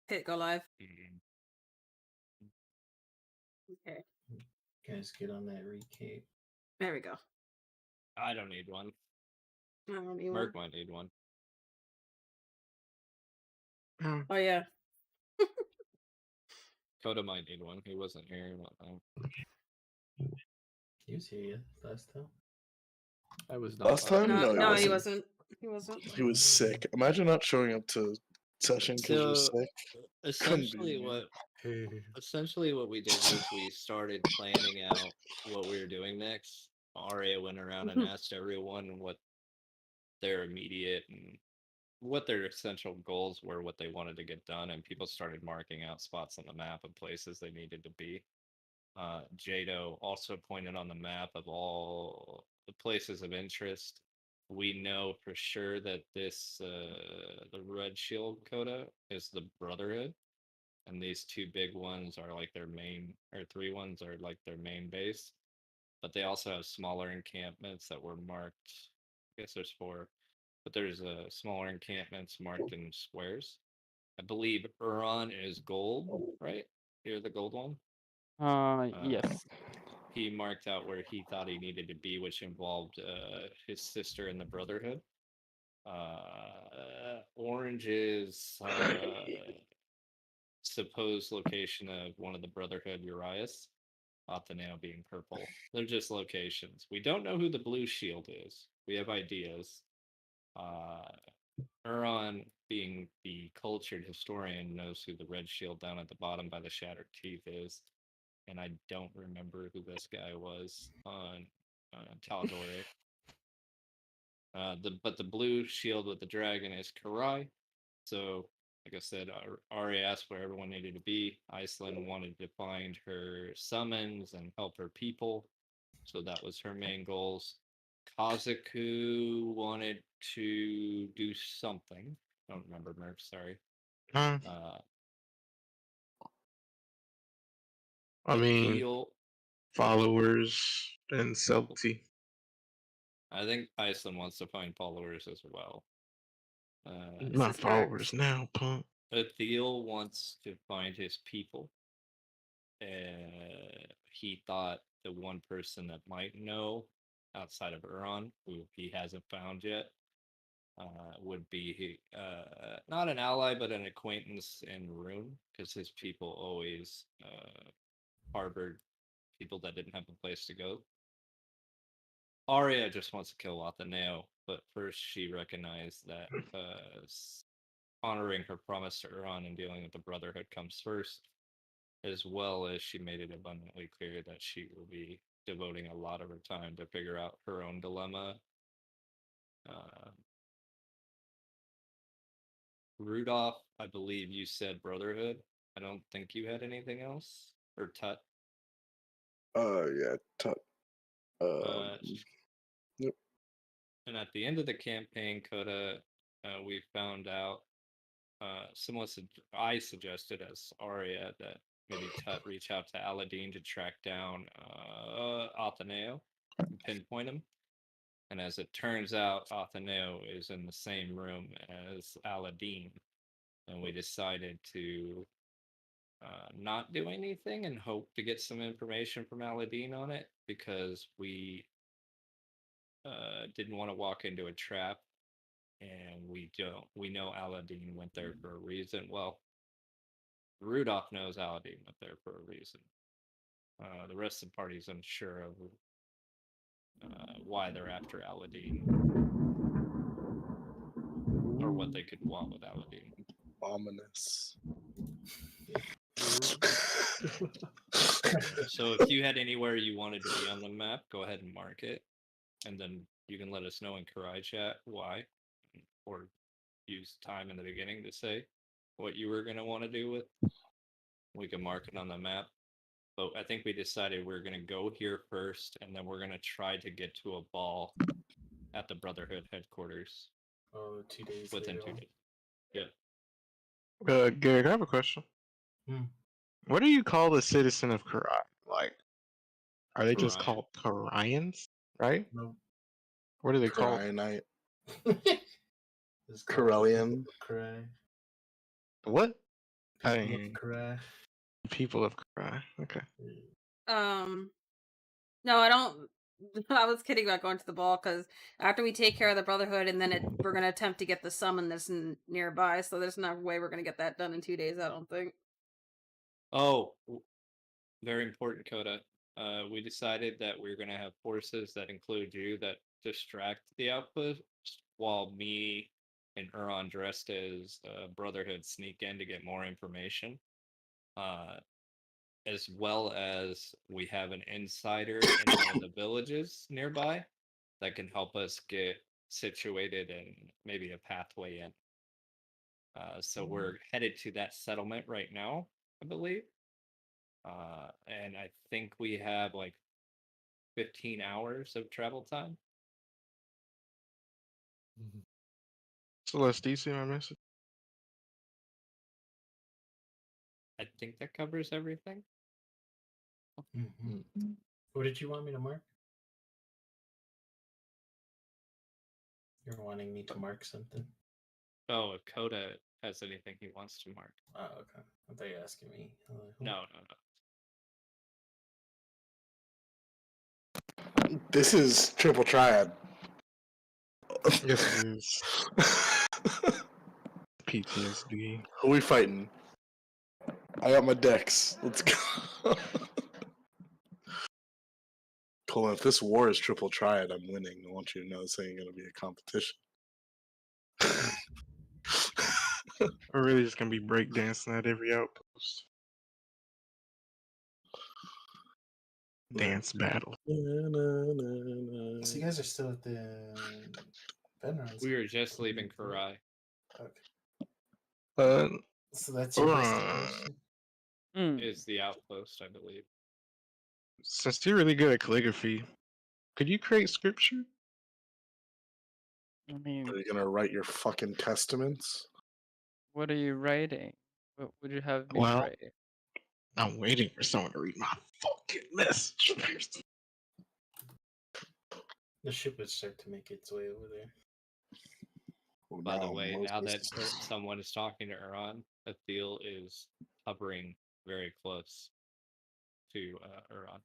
Hit go live. Mhm. Okay. Guys, get on that recap. There we go. I don't need one. I don't need one. Merc might need one. Oh yeah. Coda might need one. He wasn't here and whatnot. He was here last time. I was not. Last time? No, No, he he wasn't. wasn't. He wasn't. He was sick. Imagine not showing up to session because you're So sick. essentially, me. what we did was we started planning out what we were doing next. Aria went around and asked everyone what their immediate and what their essential goals were, what they wanted to get done, and people started marking out spots on the map of places they needed to be. Jado also pointed on the map of all the places of interest. We know for sure that this the Red Shield Coda is the Brotherhood, and these two big ones are like their main, or three ones are like their main base. But they also have smaller encampments that were marked. I guess there's four, but there's smaller encampments marked in squares. I believe Uron is gold, right? You're the gold one. Yes. He marked out where he thought he needed to be, which involved his sister and the Brotherhood. Orange is supposed location of one of the Brotherhood, Urias. Atheneo being purple. They're just locations. We don't know who the blue shield is. We have ideas. Uron, being the cultured historian, knows who the red shield down at the bottom by the shattered teeth is. And I don't remember who this guy was on Tal'Dorei. But the blue shield with the dragon is Kurai. So, like I said, Ari asked where everyone needed to be. Iceland wanted to find her summons and help her people. So that was her main goals. Kazaku wanted to do something. I don't remember, Merc, sorry. I mean, Teal, followers and subtlety. I think Iceland wants to find followers as well. Not followers now, punk. Thiel wants to find his people. He thought the one person that might know outside of Uron, who he hasn't found yet, would be not an ally, but an acquaintance in Rune, because his people always harbored people that didn't have a place to go. Arya just wants to kill Atheneo, but first she recognized that honoring her promise to Uron and dealing with the Brotherhood comes first, as well as she made it abundantly clear that she will be devoting a lot of her time to figure out her own dilemma. Rudolph, I believe you said Brotherhood. I don't think you had anything else? Or Tut? Yeah, Tut. Yep. And at the end of the campaign, Coda, we found out, I suggested as Arya that maybe Tut reach out to Aladdin to track down Atheneo and pinpoint him. And as it turns out, Atheneo is in the same room as Aladdin. And we decided to not do anything and hope to get some information from Aladdin on it, because we didn't want to walk into a trap, and we know Aladdin went there for a reason. Well, Rudolph knows Aladdin went there for a reason. The rest of the party's unsure of why they're after Aladdin, or what they could want with Aladdin. Ominous. So if you had anywhere you wanted to be on the map, go ahead and mark it, and then you can let us know in Kurai chat why, or use time in the beginning to say what you were going to want to do with. We can mark it on the map. But I think we decided we're going to go here first, and then we're going to try to get to a ball at the Brotherhood headquarters. 2 days within later. 2 days. Yeah. Garrick, I have a question. What do you call the citizen of Kurai? Like, are they just called Kuraians, right? No. What are they called? Kurainite. It's Corellian. Kurai. What? People of Dang. Kurai. People of Kurai. Okay. No, I don't. I was kidding about going to the ball because after we take care of the Brotherhood, and then we're gonna attempt to get the summon that's nearby. So there's no way we're gonna get that done in 2 days. I don't think. Oh, very important, Coda. We decided that we're going to have forces that include you that distract the outpost, while me and Uron dressed as Brotherhood sneak in to get more information. As well as we have an insider in one of the villages nearby that can help us get situated and maybe a pathway in. So we're headed to that settlement right now, I believe. And I think we have like 15 hours of travel time. Celeste, do you see my message? I think that covers everything. What did you want me to mark? You're wanting me to mark something? Oh, if Coda has anything he wants to mark. Oh, okay. I thought you were asking me. No. This is Triple Triad. Yes, it is. PTSD. Who we fighting? I got my decks. Let's go. Colin, if this war is Triple Triad, I'm winning. I want you to know this ain't gonna be a competition. We're really just gonna be breakdancing at every outpost. Dance battle. So you guys are still at the veterans. We were just leaving Kurai. Okay. So that's your Uron, destination? Is the outpost, I believe. since you're really good at calligraphy, could you create scripture? I mean, Are you gonna write your fucking testaments? what are you writing? What would you have me Well, write? I'm waiting for someone to read my fucking message first. The ship would start to make its way over there. Well, By the now way, now that Moses- someone is talking to Uron, Athil is hovering very close to Uron.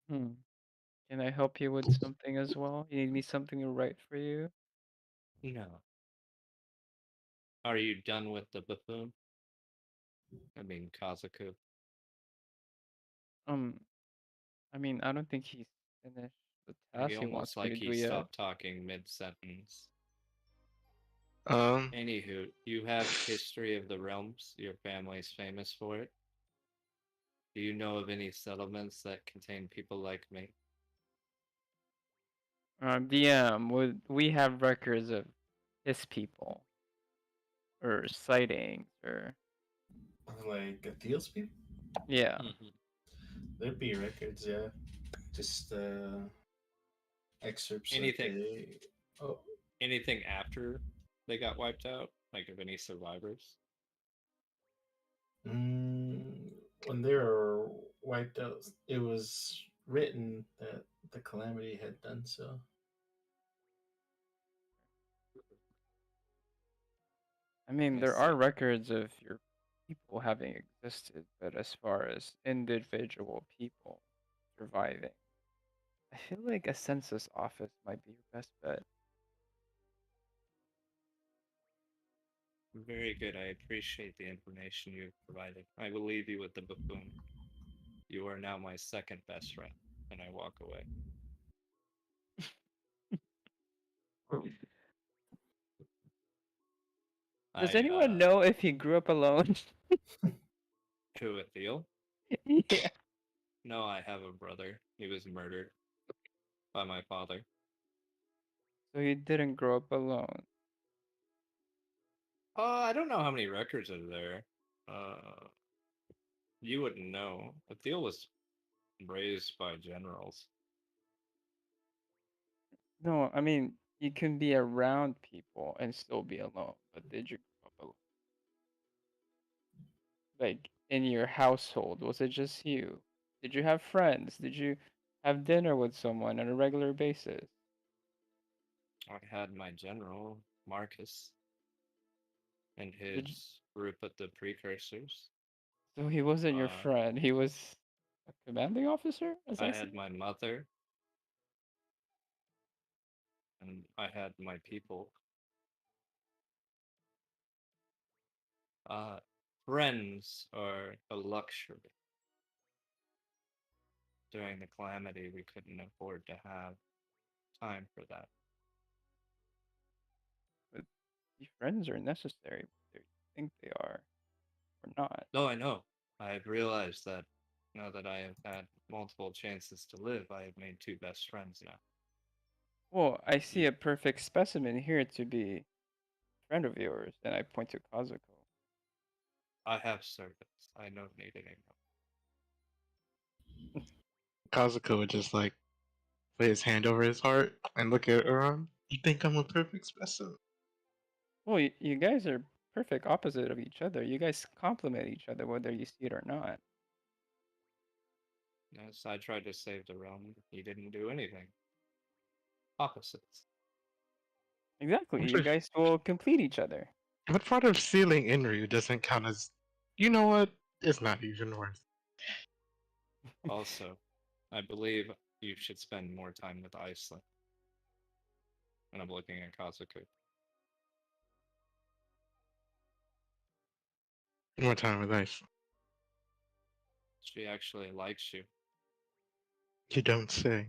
Can I help you with something as well? You need me something to write for you? No. Are you done with the buffoon? I mean, Kazaku. I mean, I don't think he's finished the task he wants Almost me like to do he yet. stopped talking mid-sentence. Um, Anywho, you have history of the realms. Your family's famous for it. Do you know of any settlements that contain people like me? DM, we have records of his people, or sightings, or Like Atheel's people? yeah. There'd be records, yeah. Just excerpts. Anything? Oh, Anything after they got wiped out? Like of any survivors? when they were wiped out, it was written that the calamity had done so. I mean, I there are see. records of your people having existed, but as far as individual people surviving, I feel like a census office might be your best bet. Very good. I appreciate the information you've provided. I will leave you with the buffoon. You are now my second best friend. And I walk away. Does anyone know if he grew up alone? To Athil? Yeah. No, I have a brother. He was murdered by my father. So he didn't grow up alone. I don't know how many records are there. You wouldn't know. Athil was raised by generals. No, I mean, you can be around people and still be alone, but did you grow up alone? Like, in your household, was it just you? Did you have friends? Did you have dinner with someone on a regular basis? I had my general, Marcus. and Did you- his group of the precursors. So he wasn't your Uh, friend. He was a commanding officer, as I I see. had my mother, and I had my people. Friends are a luxury. During the calamity, we couldn't afford to have time for that. But your friends are necessary, whether you think they are or not. No, I know. I have realized that now that I have had multiple chances to live, I have made two best friends now. Well, I see a perfect specimen here to be a friend of yours, and I point to Kazuko. I have servants. I don't need any more. Kazuko would just like put his hand over his heart and look at Uran. You think I'm a perfect specimen? Well, you guys are perfect opposite of each other. You guys complement each other, whether you see it or not. Yes, I tried to save the realm. He didn't do anything. Opposites. Exactly. You What guys will complete each other. part of sealing Inryu doesn't count as? You know what? It's not even worth. Also, I believe you should spend more time with Iceland. And I'm looking at Kazuku. More time with Ice. She actually likes you. You don't say.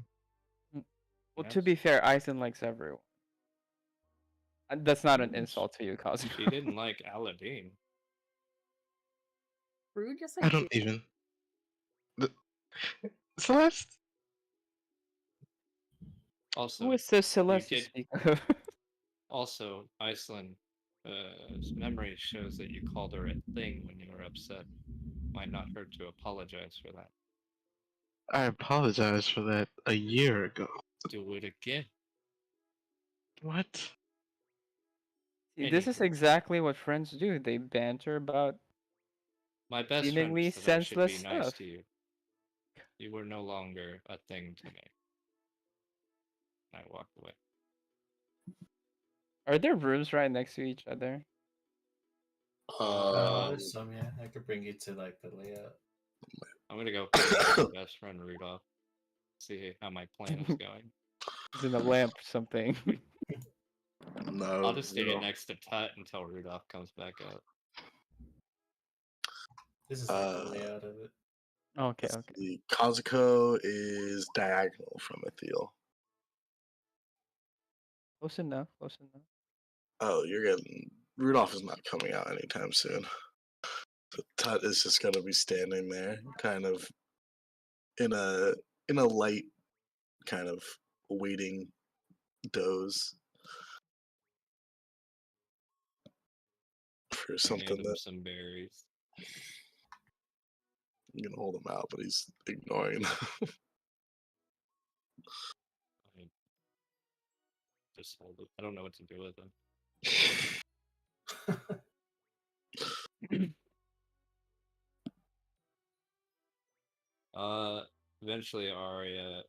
Well, to Yes. be fair, Aizen likes everyone. That's not an Yes. insult to you, Kazuko. She didn't like Aladdin. Rude, just I like don't even. Celeste. Also, Who is this Celeste to did- speak of? Also, Iceland, memory shows that you called her a thing when you were upset. Might not hurt to apologize for that. I apologized for that a year ago. Do it again. What? See, this is Anywho. exactly what friends do. They banter about My best friend seemingly said I should be senseless nice stuff. to you. You were no longer a thing to me. I walked away. Are there rooms right next to each other? There's some, yeah. I could bring you to like the layout. I'm gonna go find my best friend Rudolph. See how my plan is going. It's in a lamp or something. No, I'll just stay no. next to Tut until Rudolph comes back up. This is like the layout of it. Okay, okay. The Kazuko is diagonal from Ethiel. Close enough, close enough. Oh, you're getting Rudolph is not coming out anytime soon. So Tut is just gonna be standing there, kind of in a light kind of waiting doze for Hand something him that some berries. you can hold him out, but he's ignoring. I just hold it. I don't know what to do with him. Eventually Arya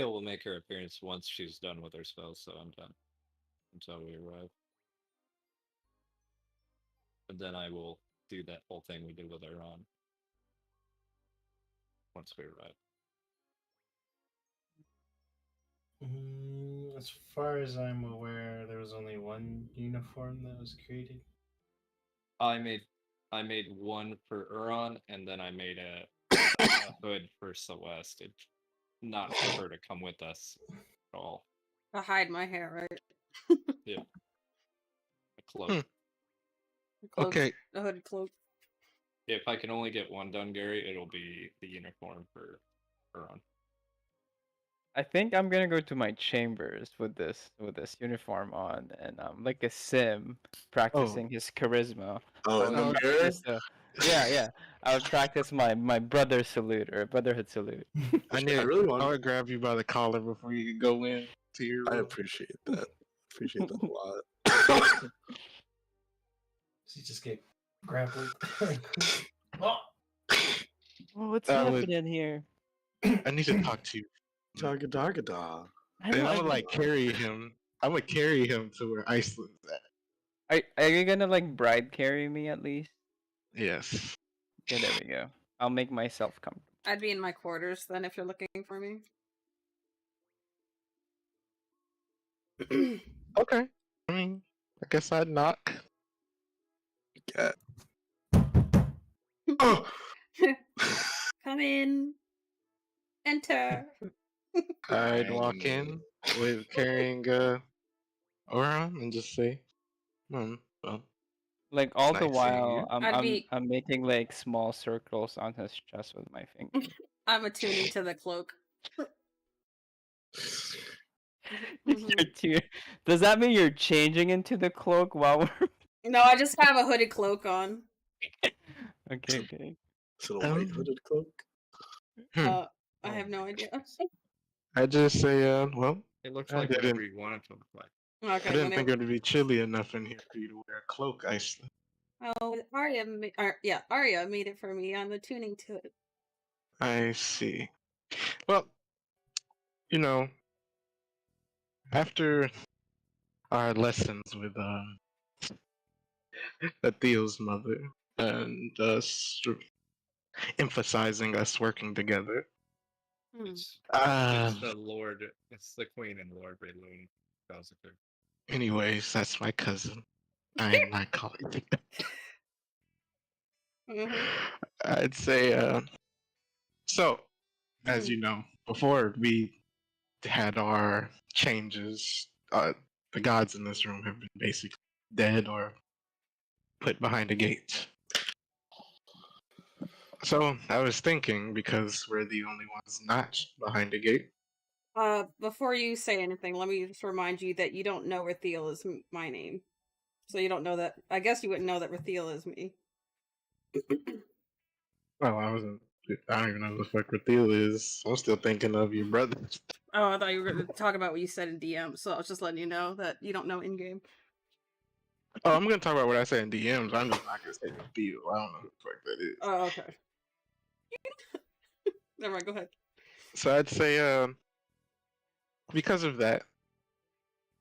will make her appearance once she's done with her spells, so I'm done until we arrive. And then I will do that whole thing we did with Iran once we arrive. As far as I'm aware, there was only one uniform that was created. I made one for Uron, and then I made a hood for Celeste. It's not for her to come with us at all. I hide my hair, right? Yeah. A cloak. A cloak, Okay. a hooded cloak. If I can only get one done, Gary, it'll be the uniform for Uron. I think I'm gonna go to my chambers with this uniform on, and like a sim practicing his charisma. Oh, I in would the mirror? practice yeah. I would practice my brother salute or brotherhood salute. I would grab you by the collar before you could go in to your I room. appreciate that. Appreciate that a lot. She just get grappled. Oh! Oh, what's I would- happening here? I need to talk to you. Jaga daga da. I And don't I would like carry him. I would carry him to where Iceland's at. Are you gonna like bride carry me at least? Yes. Okay, there we go. I'll make myself comfortable. I'd be in my quarters then if you're looking for me. Okay. I mean, I guess I'd knock. Yeah. Oh! Come in. Enter. I'd walk in with carrying Oron and just say, well, Like all nice the seeing while, you. I'm making like small circles on his chest with my finger. I'm attuning to the cloak. Does that mean you're changing into the cloak while we're? No, I just have a hooded cloak on. Okay. Is it a white hooded cloak? I Oh have no my idea. I just say, well, It looks I like didn't- whatever you want it to look like. Okay, I then didn't think it would be chilly enough in here for you to wear a cloak, Iceland. Oh, Arya made it for me. I'm attuning to it. I see. Well, after our lessons with Atheo's mother and us emphasizing us working together, It's uh, it's the Queen and Lord Rayloon Balzac. anyways, that's my cousin. I'm not calling it. I'd say, so, as you know, before we had our changes, the gods in this room have been basically dead or put behind a gate. So I was thinking, because we're the only ones not behind a gate. Before you say anything, let me just remind you that you don't know Rathiel is my name. So you don't know that. I guess you wouldn't know that Rathiel is me. Well, I don't even know who the fuck Rathiel is. I'm still thinking of your brother. Oh, I thought you were going to talk about what you said in DM, so I was just letting you know that you don't know in game. Oh, I'm gonna talk about what I say in DMs. I'm just not gonna say Rathiel. I don't know who the fuck that is. Oh, okay. Never mind, go ahead. So I'd say, because of that,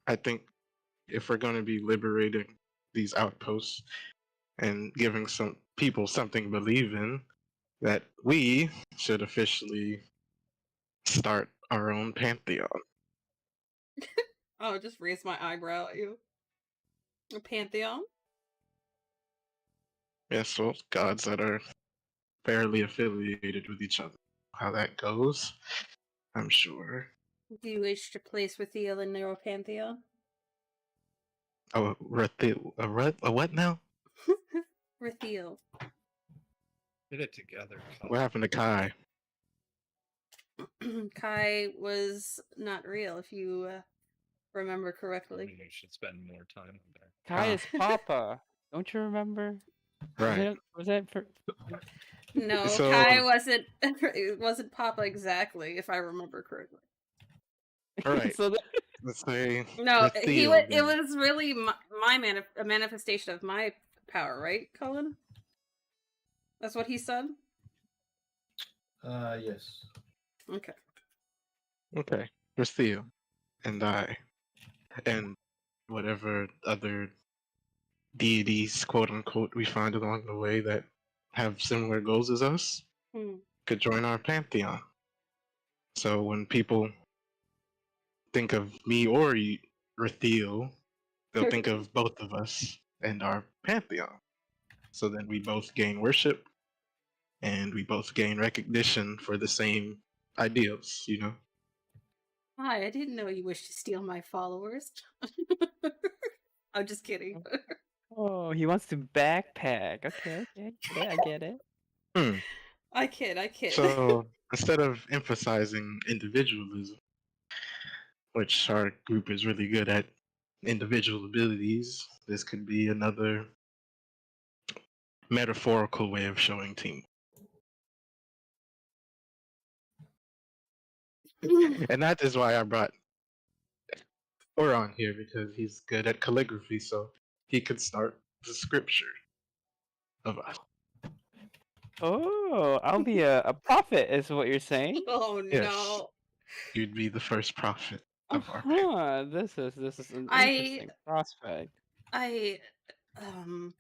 I think if we're going to be liberating these outposts and giving some people something to believe in, that we should officially start our own pantheon. Oh, just raise my eyebrow at you. A pantheon? Yes, well, gods that are fairly affiliated with each other. How that goes, I'm sure. Do you wish to place Rathiel in your pantheon? Oh, a what now? Rathiel. Get it together. What happened to Kai? Kai was not real, if you remember correctly. You should spend more time on there. Kai is Papa. Don't you remember? Right. Was that for? No, So- Kai wasn't. It wasn't Papa exactly, if I remember correctly. All right. So Let's say No, Rathiel, it then. was really a manifestation of my power, right, Colin? That's what he said. Yes. Okay. Okay, Rathiel and I, and whatever other deities, quote unquote, we find along the way that have similar goals as us, could join our pantheon. So when people think of me or Rathiel, they'll think of both of us and our pantheon. So then we both gain worship, and we both gain recognition for the same ideals, you know? Hi, I didn't know you wished to steal my followers. I'm just kidding. Oh, he wants to backpack. Okay. Yeah, I get it. I kid. So instead of emphasizing individualism, which our group is really good at individual abilities, this could be another metaphorical way of showing team. And that is why I brought Oron here, because he's good at calligraphy, so he could start the scripture of us. Oh, I'll be a prophet, is what you're saying. Oh Yes. no. You'd be the first prophet of our This is an interesting prospect. I Um,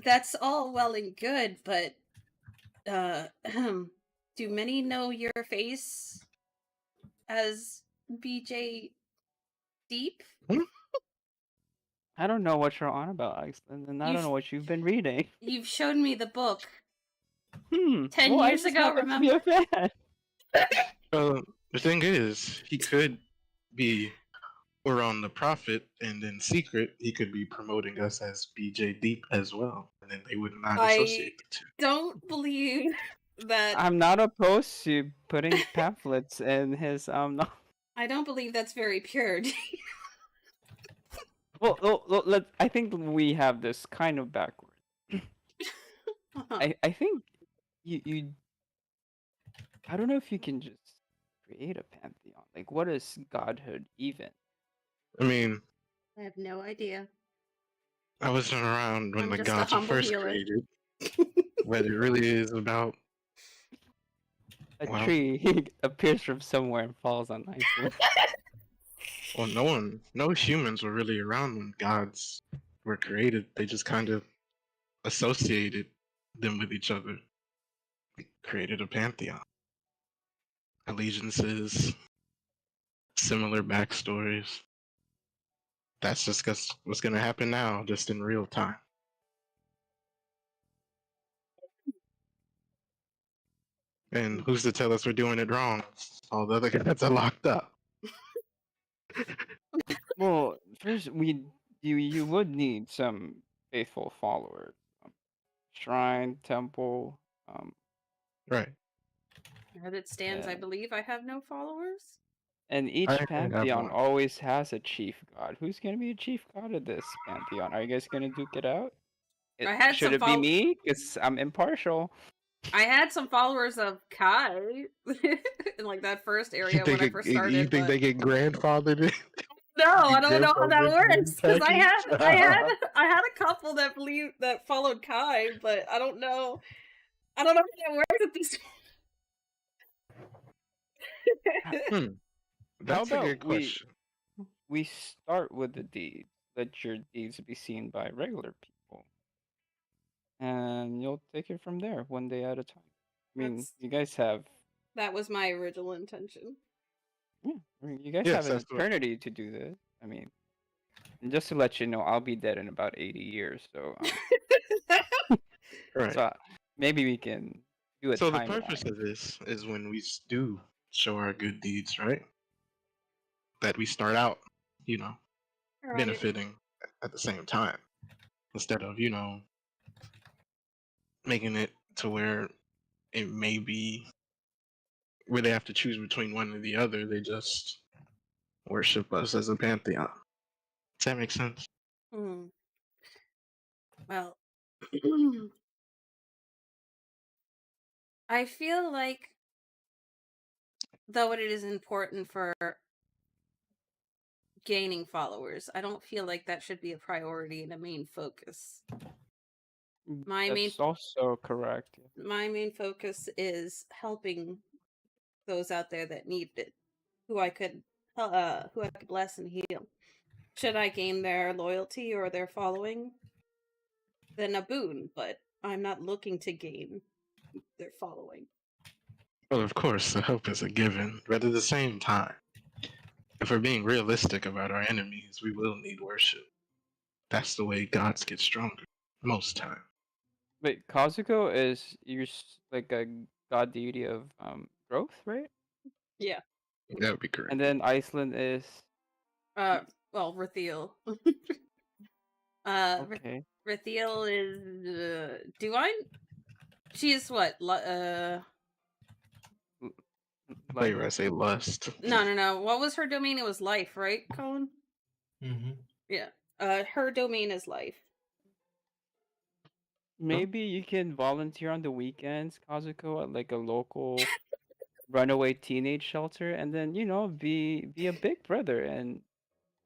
that's all well and good, but do many know your face as BJ Deep? Hmm? I don't know what you're on about, Iceland, and I don't know what you've been reading. You've shown me the book Hmm. 10 Well, I years just ago, happen to be remember? a fan. The thing is, he could be we're on the Prophet, and in secret, he could be promoting us as BJ Deep as well, and then they would not I associate the two. don't believe that. I'm not opposed to putting pamphlets in his no. I don't believe that's very pure. Well, I think we have this kind of backward. Uh-huh. I think you I don't know if you can just create a pantheon. Like, what is godhood even? I mean, I have no idea. I wasn't around when I'm the just a gods were humble first healer. created, but it really is about A well, tree appears from somewhere and falls on Iceland. well, no humans were really around when gods were created. They just kind of associated them with each other, created a pantheon, allegiances, similar backstories. That's just what's going to happen now, just in real time. And who's to tell us we're doing it wrong? All the other guys are locked up. Well, first you would need some faithful followers. Shrine, temple, Right. As it stands, I yeah. believe I have no followers. And I each have pantheon one. always has a chief god. Who's gonna be a chief god of this pantheon? Are you guys gonna duke it out? I had Should some it be me? Because I'm impartial. I had some followers of Kai in like that first area when I first started. You think but... they get grandfathered in? No, I don't know how that grandfathered works because I package? had a couple that followed Kai, but I don't know how that works at this. That's a about good question. We start with the deeds. Let your deeds be seen by regular people, and you'll take it from there, one day at a time. I mean, you guys have That was my original intention. yeah, I mean, you guys Yes, have an that's what- eternity to do this. I mean, and just to let you know, I'll be dead in about 80 years, so Right. so maybe we can do a So the timeline. purpose of this is when we do show our good deeds, right? That we start out, Right. benefiting at the same time, instead of making it to where it may be where they have to choose between one or the other. They just worship us as a pantheon. Does that make sense? Hmm. Well, I feel like though it is important for gaining followers, I don't feel like that should be a priority and a main focus. That's also correct. My main focus is helping those out there that need it, who I could bless and heal. Should I gain their loyalty or their following, then a boon, but I'm not looking to gain their following. Well, of course, the hope is a given, but at the same time, if we're being realistic about our enemies, we will need worship. That's the way gods get stronger, most time. Wait, Kazuko is like a god deity of growth, right? Yeah. That would be correct. And then Iceland is Well, Rathiel. okay. Rathiel is she's what? I thought you were gonna say lust. No. What was her domain? It was life, right, Colin? Mm-hmm. Yeah. Her domain is life. Maybe you can volunteer on the weekends, Kazuko, at like a local runaway teenage shelter, and then be a big brother and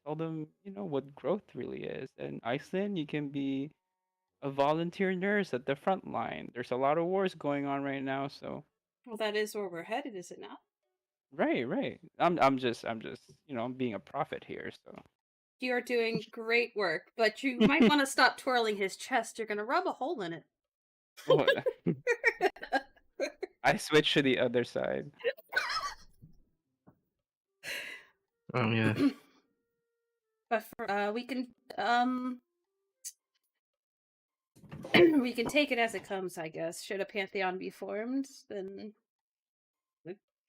tell them what growth really is. And Iceland, you can be a volunteer nurse at the front line. There's a lot of wars going on right now, so. Well, that is where we're headed, is it not? Right. I'm just being a prophet here, so. You're doing great work, but you might want to stop twirling his chest. You're gonna rub a hole in it. What? I switched to the other side. Oh yeah. But for, we can we can take it as it comes, I guess. Should a pantheon be formed, then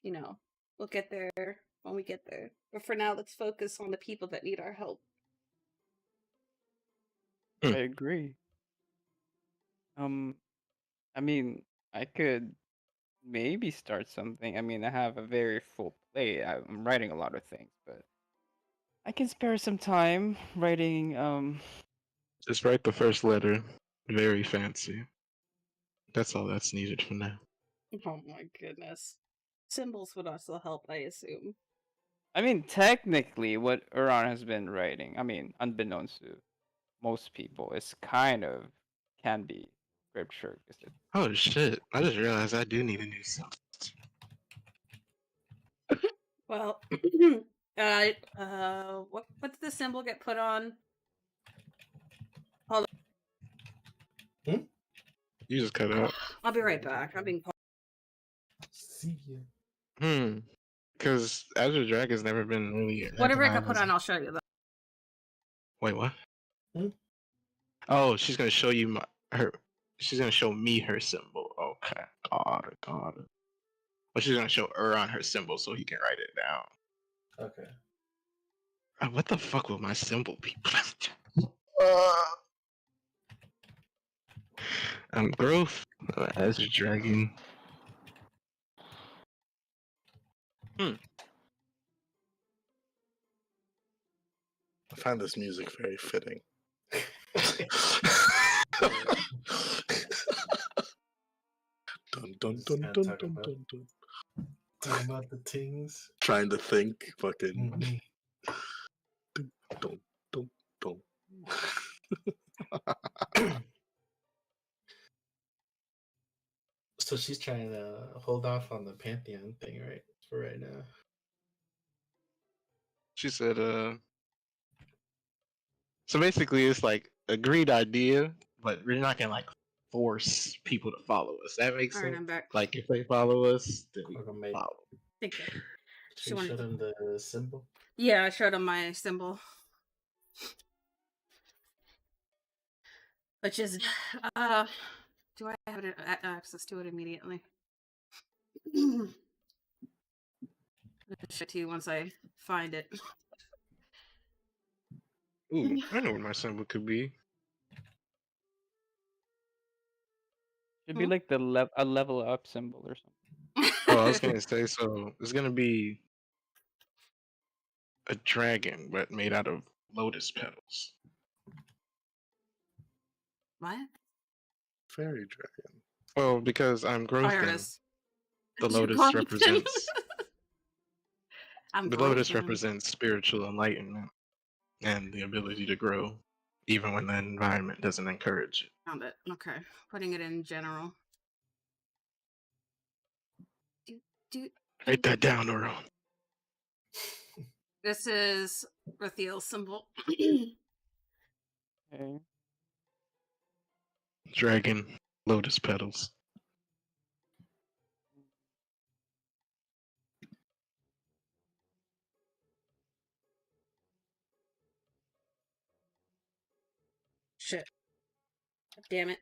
you know, we'll get there when we get there. But for now, let's focus on the people that need our help. I agree. I mean, I could maybe start something. I mean, I have a very full plate. I'm writing a lot of things, but I can spare some time writing. Just write the first letter. Very fancy. That's all that's needed for now. Oh my goodness. Symbols would also help, I assume. I mean, technically, what Uran has been writing, I mean, unbeknownst to most people, is kind of can be scripture. Oh shit! I just realized I do need a new symbol. Well, what did the symbol get put on? Hold You just cut out. I'll be right back. I'm being See ya. Because Azure Dragon's never been really. whatever I got recognized put as- on, I'll show you. Wait, what? Hmm? Oh, she's gonna show you her. She's gonna show me her symbol. Okay, got it. But she's gonna show Uran her symbol so he can write it down. Okay. What the fuck will my symbol be? Growth. Azure Dragon. I find this music very fitting. Dun, dun, Just dun, gotta dun, talk dun, about- dun, dun. Talking about the things. Trying to think, fucking. Mhm. Dun, dun, dun. So she's trying to hold off on the pantheon thing, right? For right now. She said, So basically, it's like a great idea, but we're not gonna like force people to follow us. That makes All right, sense. I'm back. Like if they follow us, then we We're gonna make. follow. Thank you. Should She we wanted show to- them the symbol? Yeah, I showed him my symbol. Which is, do I have access to it immediately? I'll show it to you once I find it. Ooh, I know what my symbol could be. Should be like a level up symbol or something. Oh, I was gonna say, so it's gonna be a dragon, but made out of lotus petals. What? Fairy dragon. Well, because I'm Oh, growth, here it and is. the You lotus called it. represents I'm the lotus broken. represents spiritual enlightenment and the ability to grow, even when the environment doesn't encourage it. Found it. Okay. Putting it in general. Write that down, Oro. This is Rathiel's symbol. Okay. Dragon, lotus petals. Shit. Damn it.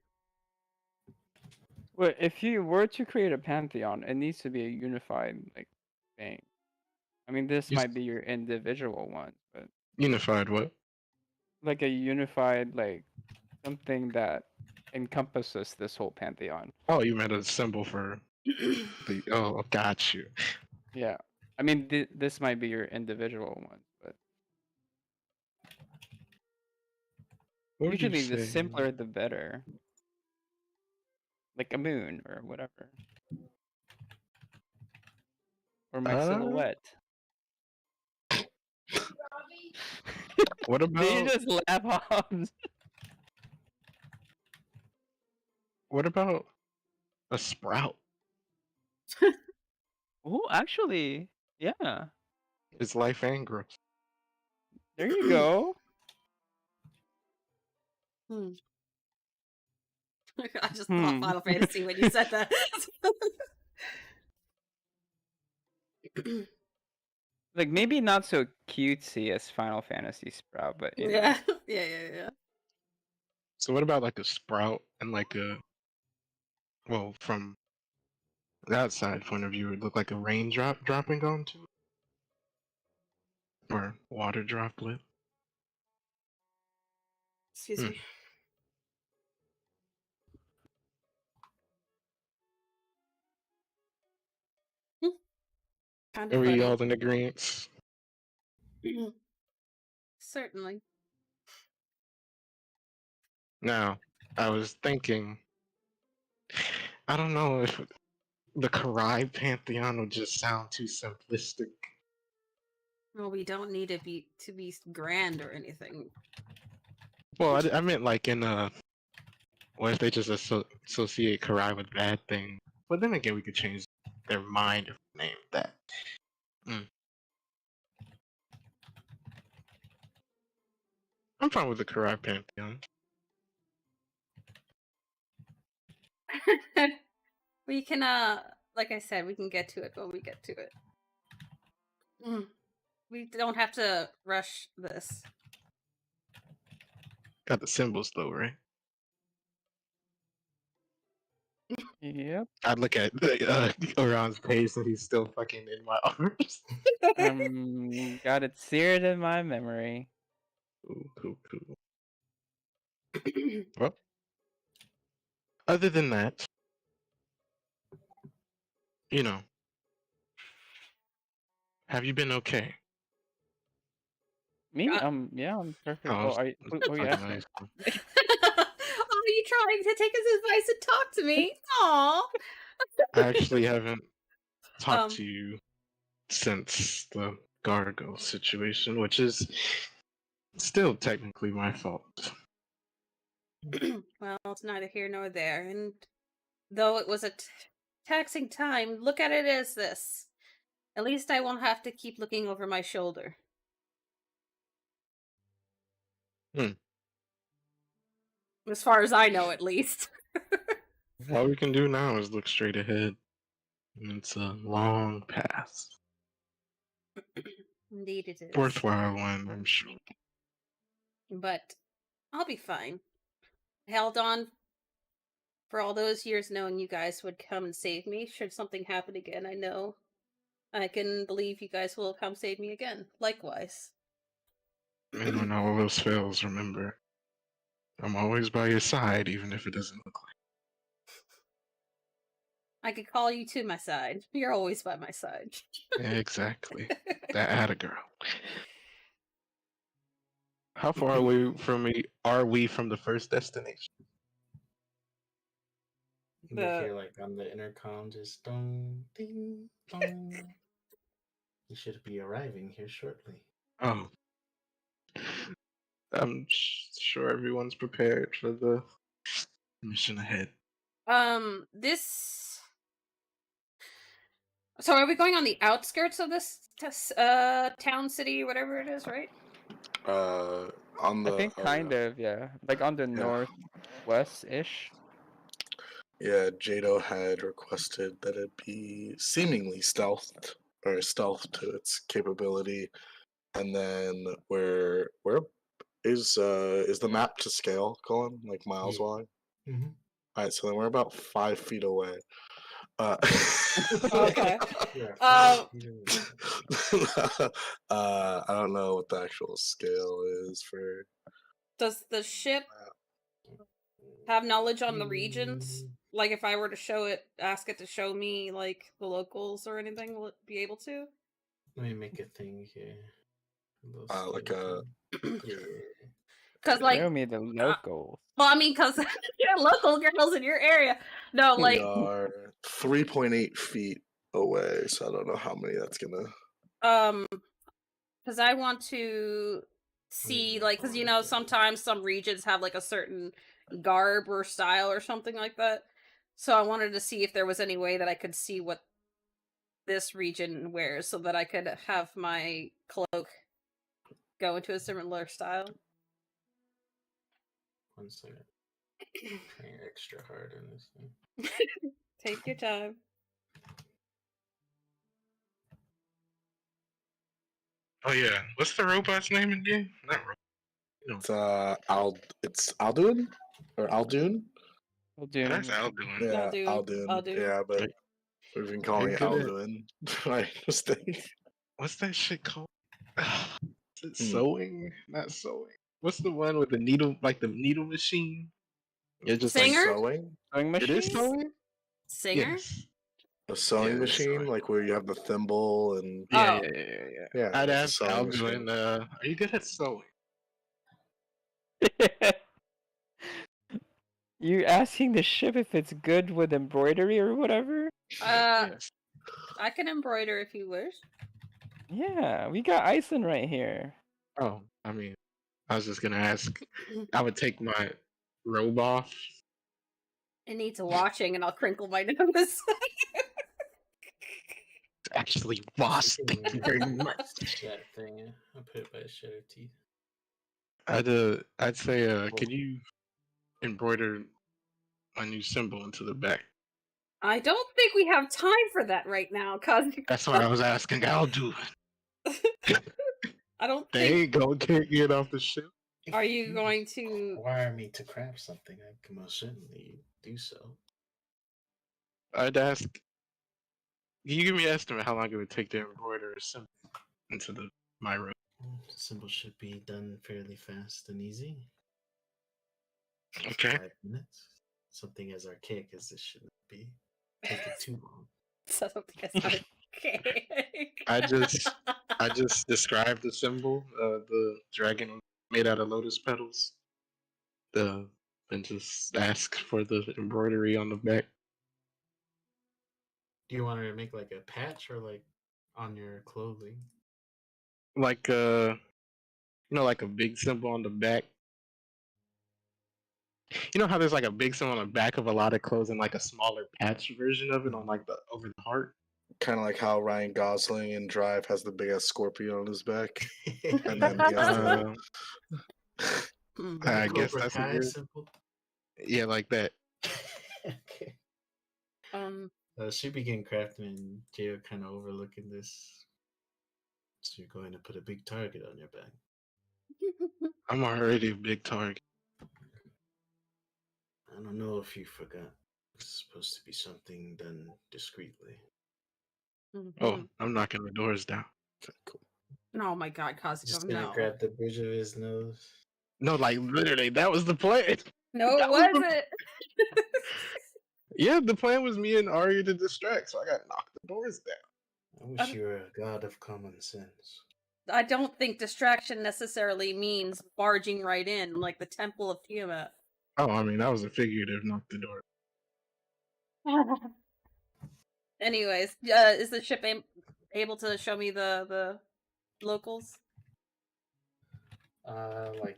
Well, if you were to create a pantheon, it needs to be a unified like thing. I mean, this Yes. might be your individual one, but Unified what? like a unified like something that encompasses this whole pantheon. Oh, you meant a symbol for the. Oh, got you. Yeah. I mean, this might be your individual one, but What would you usually the say? simpler the better. Like a moon or whatever. Or my silhouette. What Did you about? just laugh, Hobbs? What about a sprout? Oh, actually, yeah. It's life and growth. There you go. I just thought Final Fantasy when you said that. Like maybe not so cutesy as Final Fantasy Sprout, but you know. Yeah, yeah. So what about like a sprout and like a, well, from the outside point of view, it would look like a raindrop dropping onto it, or water droplet. Excuse me. Kind Are of we funny. all in agreement? Certainly. Now, I was thinking, I don't know if the Kurai Pantheon would just sound too simplistic. Well, we don't need to be grand or anything. Well, I meant like in what if they just associate Kurai with bad things? But then again, we could change their mind if we named that. I'm fine with the Kurai Pantheon. We can like I said, we can get to it when we get to it. We don't have to rush this. Got the symbols though, right? Yep. I'd look at Oran's page and he's still fucking in my arms. Got it seared in my memory. Cool. Well, other than that, you know, have you been okay? Me? Yeah, I'm perfect. Oh, Are you fucking asking? nice. Are you trying to take his advice and talk to me? Aww. I actually haven't talked to you since the Gargo situation, which is still technically my fault. Well, it's neither here nor there, and though it was a taxing time, look at it as this. At least I won't have to keep looking over my shoulder. As far as I know, at least. All we can do now is look straight ahead. And it's a long path. Indeed it is. Worthwhile one, I'm sure. But I'll be fine. I held on for all those years knowing you guys would come and save me. Should something happen again, I know I can believe you guys will come save me again. Likewise. And when all else fails, remember, I'm always by your side, even if it doesn't look like I could call you to my side. You're always by my side. it. Yeah, exactly. That atta girl. How far away from me are we from the first destination? You hear like on the intercom just dong ding dong. You should be arriving here shortly. Oh. I'm sure everyone's prepared for the mission ahead. This. So are we going on the outskirts of this town, city, whatever it is, right? On the I think kind of, yeah. Like on the northwest-ish. Yeah, Jado had requested that it be seemingly stealthed or stealth to its capability, and then where is the map to scale, Colin? Like miles Yeah. wide? Mm-hmm. All right, so then we're about 5 feet away. Okay. Yeah. Uh, I don't know what the actual scale is for. Does the ship have knowledge on the regions? Like, if I were to ask it to show me, like, the locals or anything, will it be able to? Let me make a thing here. Like a. Yeah. Because, like, Show me the locals. well, I mean, because you're local girls in your area. No, We like, are 3.8 feet away, so I don't know how many that's gonna. because I want to see, like, because, you know, sometimes some regions have, like, a certain garb or style or something like that. So I wanted to see if there was any way that I could see what this region wears so that I could have my cloak go into a similar style. 1 second. Trying extra hard in this thing. Take your time. Oh yeah, what's the robot's name again? Not robot. It's Alduin or Aldun. We'll do. That's Alduin. Yeah, Aldun. Aldun. Yeah, but Right. we've been calling it You're good at- Alduin by mistake. What's that shit called? Is it Hmm. sewing? Not sewing. What's the one with the needle, like the needle machine? You're just Singer? like Sewing? Sewing it is machine? sewing. Singer? Yes. A sewing Yeah, machine, sewing. like where you have the thimble and Yeah, Oh. yeah. yeah. I'd it's a ask sewing machine. Alduin, are you good at sewing? You asking the ship if it's good with embroidery or whatever? Yes. I can embroider if you wish. Yeah, we got Iceland right here. Oh, I mean, I was just gonna ask. I would take my robe off. It needs watching, and I'll crinkle my nose. It's actually wasp. Thank you very much. That thing, I'll put it by the shed of teeth. I'd say, could you embroider a new symbol into the back? I don't think we have time for that right now, cause That's what I was asking. I'll do it. I don't There think. you go. Can't get off the ship. Are you going to? Require me to craft something? I can most certainly do so. I'd ask. Can you give me an estimate how long it would take to embroider a symbol into my robe? The symbol should be done fairly fast and easy. Okay. 5 minutes. Something as archaic as this shouldn't be. Take it too long. Something that's okay. I just described the symbol, the dragon made out of lotus petals. And just ask for the embroidery on the back. Do you want her to make like a patch or like on your clothing? Like like a big symbol on the back. You know how there's like a big symbol on the back of a lot of clothes and like a smaller patch version of it on like the over the heart? Kind of like how Ryan Gosling in Drive has the big ass scorpion on his back, and then he has the I guess Cobra that's a Kai good. symbol. Yeah, like that. Okay. She began crafting and Jay kind of overlooking this. So you're going to put a big target on your back. I'm already a big target. I don't know if you forgot. It's supposed to be something done discreetly. Oh, I'm knocking the doors down. Cool. Oh my God, Just Kazuko, gonna no. grab the bridge of his nose. No, like literally, that was the plan. No, it That was the- wasn't. Yeah, the plan was me and Arya to distract, so I got to knock the doors down. I wish you were a god of common sense. I don't think distraction necessarily means barging right in, like the Temple of Tiamat. Oh, I mean, that was a figurative knock the door. Anyways, is the ship able to show me the locals? Like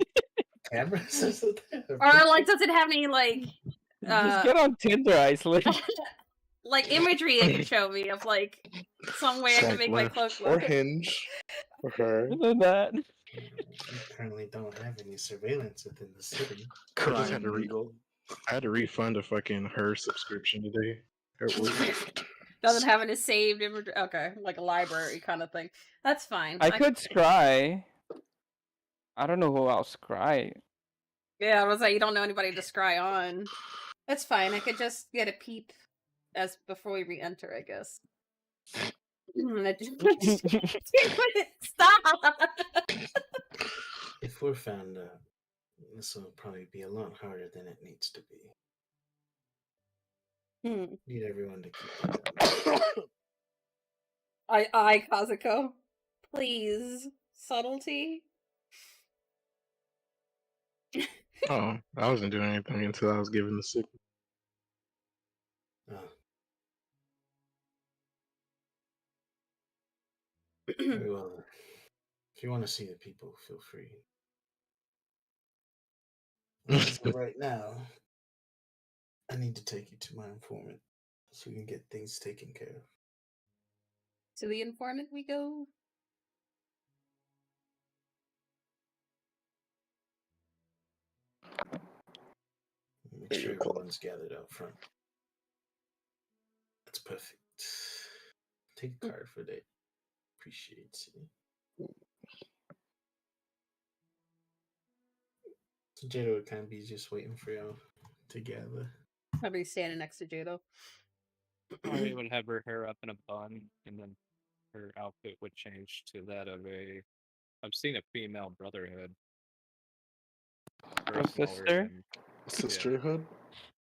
cameras or something? Or like, does it have any like Just get on Tinder, Iceland. like imagery it can show me of like some way I can make my cloak Or look? Hinge for her. Other than that. We currently don't have any surveillance within the city. I just had Crying to Eagle. I had to refund a fucking her subscription today. At work. Doesn't have any saved imagery. Okay, like a library kind of thing. That's fine. I could scry. I don't know who else scry. Yeah, I was like, you don't know anybody to scry on. That's fine. I could just get a peep as before we re-enter, I guess. Stop! If we're found out, this will probably be a lot harder than it needs to be. Need everyone to keep I, Kazuko. Please. Subtlety? Oh, I wasn't doing anything until I was given the signal. Very well. If you want to see the people, feel free. For right now, I need to take you to my informant so we can get things taken care of. To the informant we go? Make sure everyone's gathered out front. That's perfect. Take a card for that. Appreciate it. So Jado would kind of be just waiting for y'all to gather. I'll be standing next to Jado. Ari would have her hair up in a bun, and then her outfit would change to that of a. I've seen a female brotherhood. Or Or a smaller sister? than- Sisterhood?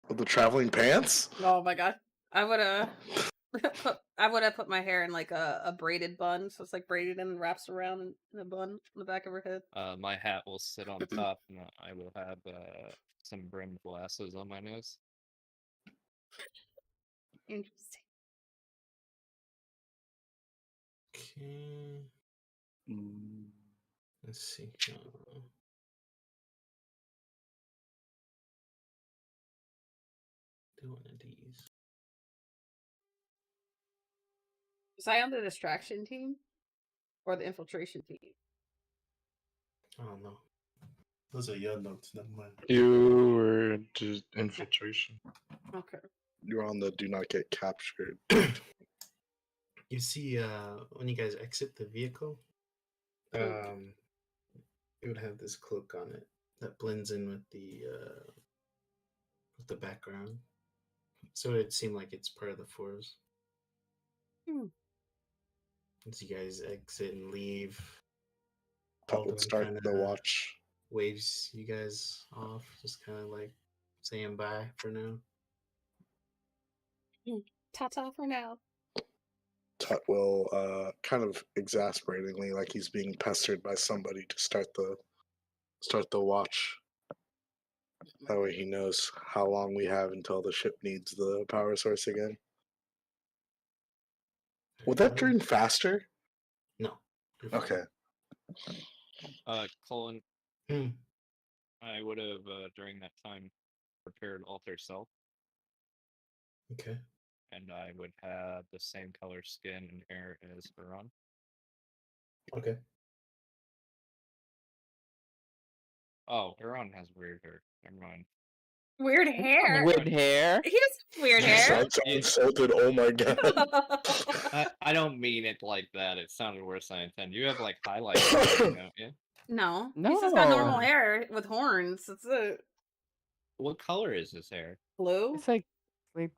With the traveling pants? Oh my god. I would have put my hair in like a braided bun, so it's like braided and wraps around in a bun on the back of her head. My hat will sit on top, and I will have some brimmed glasses on my nose. Interesting. Okay. Let's see. Do one of these. Was I on the distraction team or the infiltration team? I don't know. Those are your notes, never mind. You were just infiltration. Okay. You're on the do not get captured. You see, when you guys exit the vehicle, it would have this cloak on it that blends in with the background, so it'd seem like it's part of the forest. As you guys exit and leave, Top would start the watch. waves you guys off, just kind of like saying bye for now. Ta-ta for now. Tut will kind of exasperatingly, like he's being pestered by somebody to start the watch. That way he knows how long we have until the ship needs the power source again. Would that turn faster? No. You're fine. Okay. Colin, Hmm. I would have during that time prepared alter self, Okay. and I would have the same color skin and hair as Huron. Okay. Oh, Huron has weird hair. Never mind. Weird hair. Weird hair. He has weird hair. Sounds so insulted. Oh my god. I don't mean it like that. It sounded worse than I intended. You have like highlights, don't you? No. He's just got normal No. hair with horns. That's it. What color is his hair? Blue? It's like blue.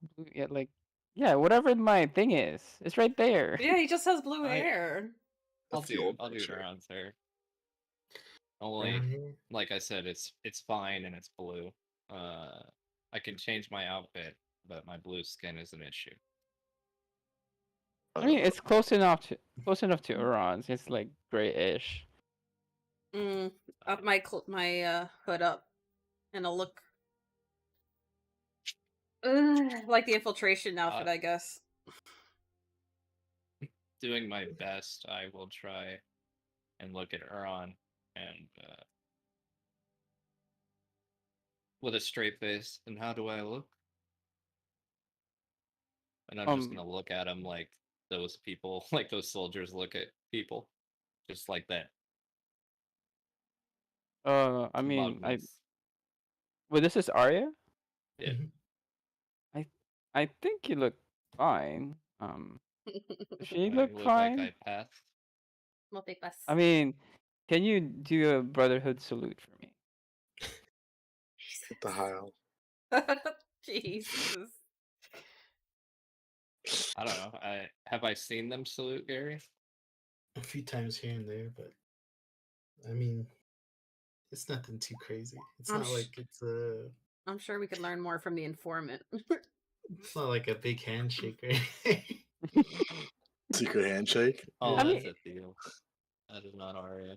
Yeah, whatever my thing is, it's right there. Yeah, he just has blue hair. I'll That's the do old I'll do picture. Huron's hair. Only, Brown hair? like I said, it's fine and it's blue. I can change my outfit, but my blue skin is an issue. I mean, it's close enough to Uran's. It's like grayish. Up my hood up, and I'll look like the infiltration outfit, I guess. Doing my best, I will try and look at Huron and with a straight face. And how do I look? And I'm just gonna look at him like those people, like those soldiers look at people, just like that. I mean, well, this is Arya. Yeah. I think you look fine. Does she I look fine? like I passed. I mean, can you do a brotherhood salute for me? Hit the Heil. Jesus. I don't know. Have I seen them salute, Gary? A few times here and there, but I mean, it's nothing too crazy. It's not like it's a. I'm sure we could learn more from the informant. It's not like a big handshake or anything. Secret handshake? Oh, I that's mean- a deal. That is not Arya.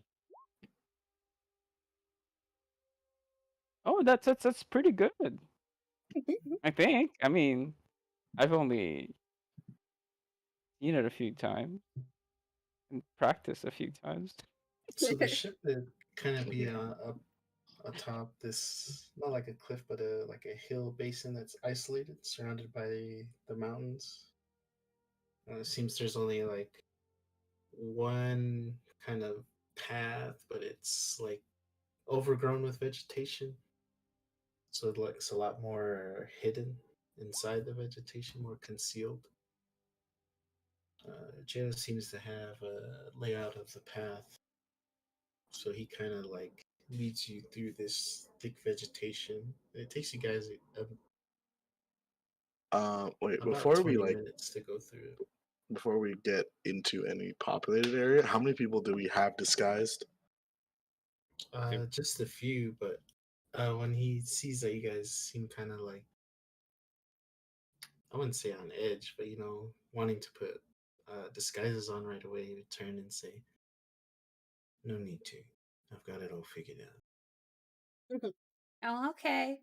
Oh, that's pretty good. I think. I mean, I've only seen it a few times and practiced a few times. So the ship would kind of be up atop this, not like a cliff, but like a hill basin that's isolated, surrounded by the mountains. It seems there's only like one kind of path, but it's like overgrown with vegetation. so it looks a lot more hidden inside the vegetation, more concealed. Jada seems to have a layout of the path, so he kind of like leads you through this thick vegetation. It takes you guys Wait, about 20 minutes to go through it. before we get into any populated area, how many people do we have disguised? Just a few, but when he sees that you guys seem kind of like, I wouldn't say on edge, but wanting to put disguises on right away, he would turn and say, "No need to. I've got it all figured out." Oh, okay.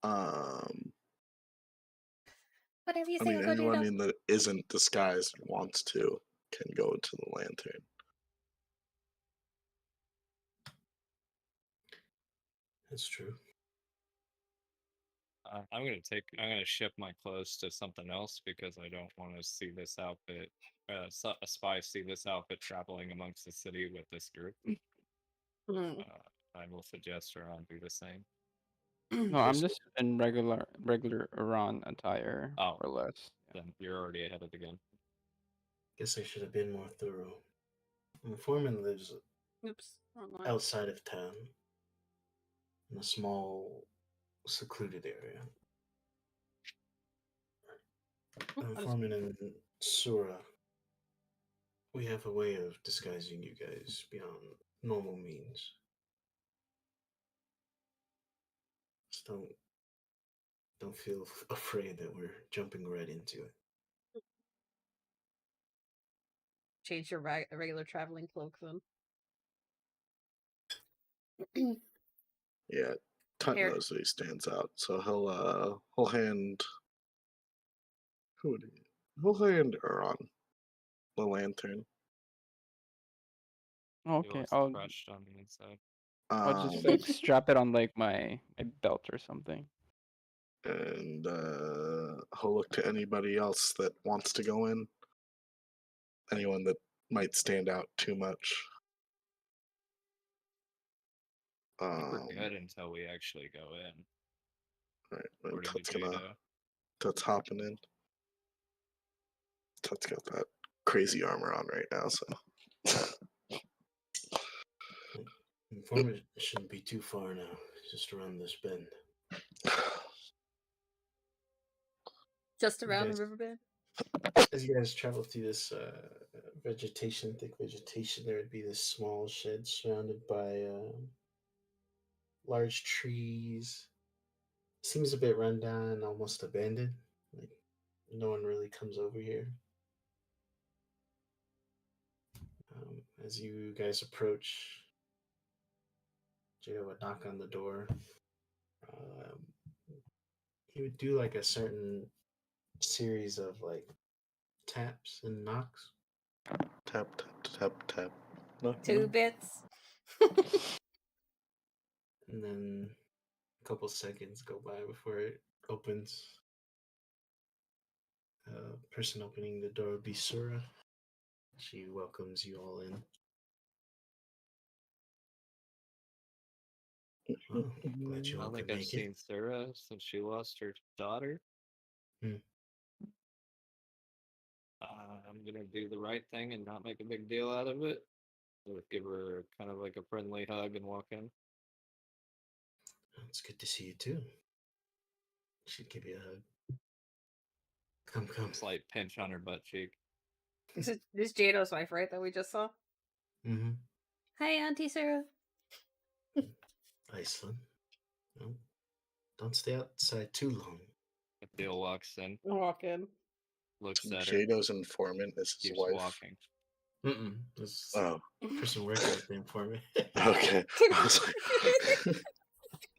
Um, Whatever you I say, mean, Uncle anyone Jado. in that isn't disguised and wants to can go into the lantern. That's true. I'm gonna ship my clothes to something else because I don't want to see this outfit. A spy see this outfit traveling amongst the city with this group. Mm. I will suggest Ron do the same. No, I'm just in regular Iran attire, Oh, or less. Yeah. then you're already ahead of the game. Guess I should have been more thorough. The foreman lives Oops. Wrong one. outside of town in a small, secluded area. Foreman and Sura, we have a way of disguising you guys beyond normal means. Just don't feel afraid that we're jumping right into it. Change your regular traveling cloak then. Yeah, Tut Here. knows that he stands out, so he'll hand he'll hand Aaron the lantern. He Okay, looks I'll crushed on the inside. just like strap it on like my belt or something. And he'll look to anybody else that wants to go in. Anyone that might stand out too much. I think we're good until we actually go in. Right, and According to Jado. Tut's hopping in. Tut's got that crazy armor on right now, so. Informant shouldn't be too far now, just around this bend. Just around guys- the riverbed. As you guys travel through this thick vegetation, there would be this small shed surrounded by large trees. Seems a bit run down, almost abandoned. Like no one really comes over here. As you guys approach, Jada would knock on the door. He would do like a certain series of like taps and knocks. Tap, tap, tap, tap. No, 2 bits. And then a couple seconds go by before it opens. Person opening the door would be Sura. She welcomes you all in. Oh, glad you I all don't could think I've make it. seen Sarah since she lost her daughter. I'm gonna do the right thing and not make a big deal out of it. So give her kind of like a friendly hug and walk in. It's good to see you too. She'd give you a hug. Come. Slight pinch on her butt cheek. This is Jado's wife, right? That we just saw. Mm-hmm. Hi, Auntie Sarah. Iceland. No, don't stay outside too long. Deal walks in, Walk in. looks at her, Jado's informant is his keeps wife. walking. This Oh, person working with the informant. okay. I was like,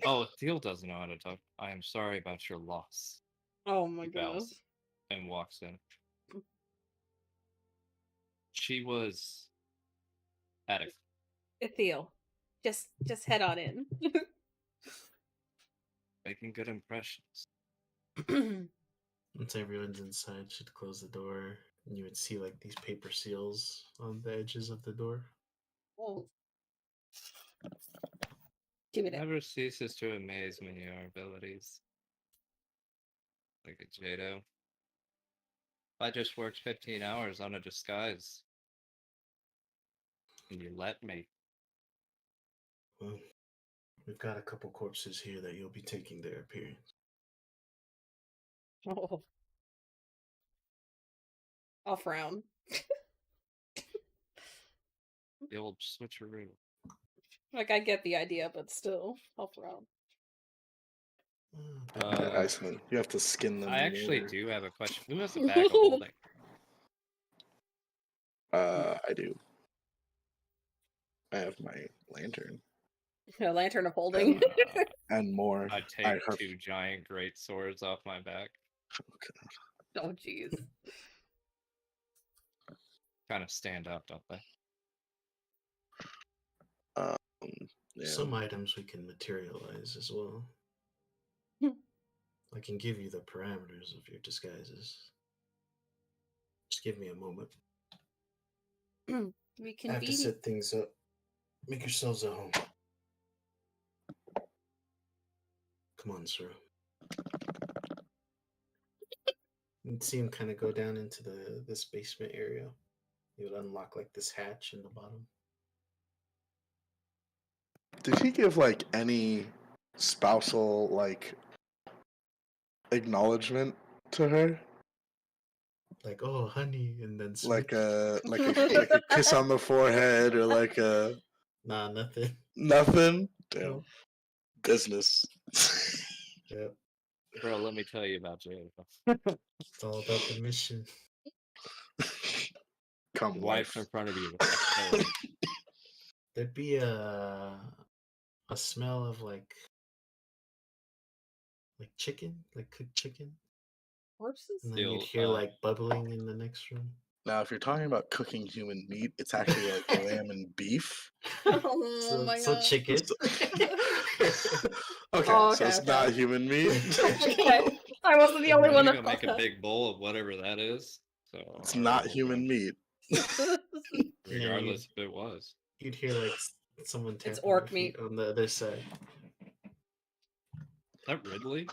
Oh, Deal doesn't know how to talk. I am sorry about your loss. Oh my Bows goodness. and walks in. She was at a Theo, just head on in. making good impressions. Once everyone's inside, she'd close the door, and you would see like these paper seals on the edges of the door. Oh. Give it. Never ceases to amaze me, your abilities. Like a Jado. I just worked 15 hours on a disguise. And you let me. Well, we've got a couple corpses here that you'll be taking their appearance. Oh. I'll frown. The old switcheroo. Like, I get the idea, but still, I'll frown. Iceman, you have to skin them. I actually later. do have a question. Who has a bag of holding? I do. I have my lantern A lantern of holding. and more. I I take have- 2 giant great swords off my back. Oh, jeez. Kind of stand up, don't they? Yeah. Some items we can materialize as well. I can give you the parameters of your disguises. Just give me a moment. We I have to convene. set things up. Make yourselves at home. Come on, sir. You can see him kind of go down into this basement area. He would unlock like this hatch in the bottom. Did he give like any spousal like acknowledgement to her? Like, oh, honey, and then Like switch. like a kiss on the forehead or like a Nah, nothing. nothing? Damn. No. Business. Yeah, Bro, let me tell you about Jada. it's all about the mission. Come Wife's in wife. front of you. Oh, There'd be a smell of like chicken, like cooked chicken, Corpses? and then you'd Still, hear like bubbling in the next room. Now, if you're talking about cooking human meat, it's actually like lamb and beef. Oh So, my so god. chicken. Okay, Oh, so okay, it's okay. not human meat. Okay. I wasn't the only I'm one gonna that go make thought a big bowl of whatever that is. So It's I not will human go, meat. that. regardless if it was. You'd hear like someone tapping their orc feet meat. on the other side. Is that Ridley?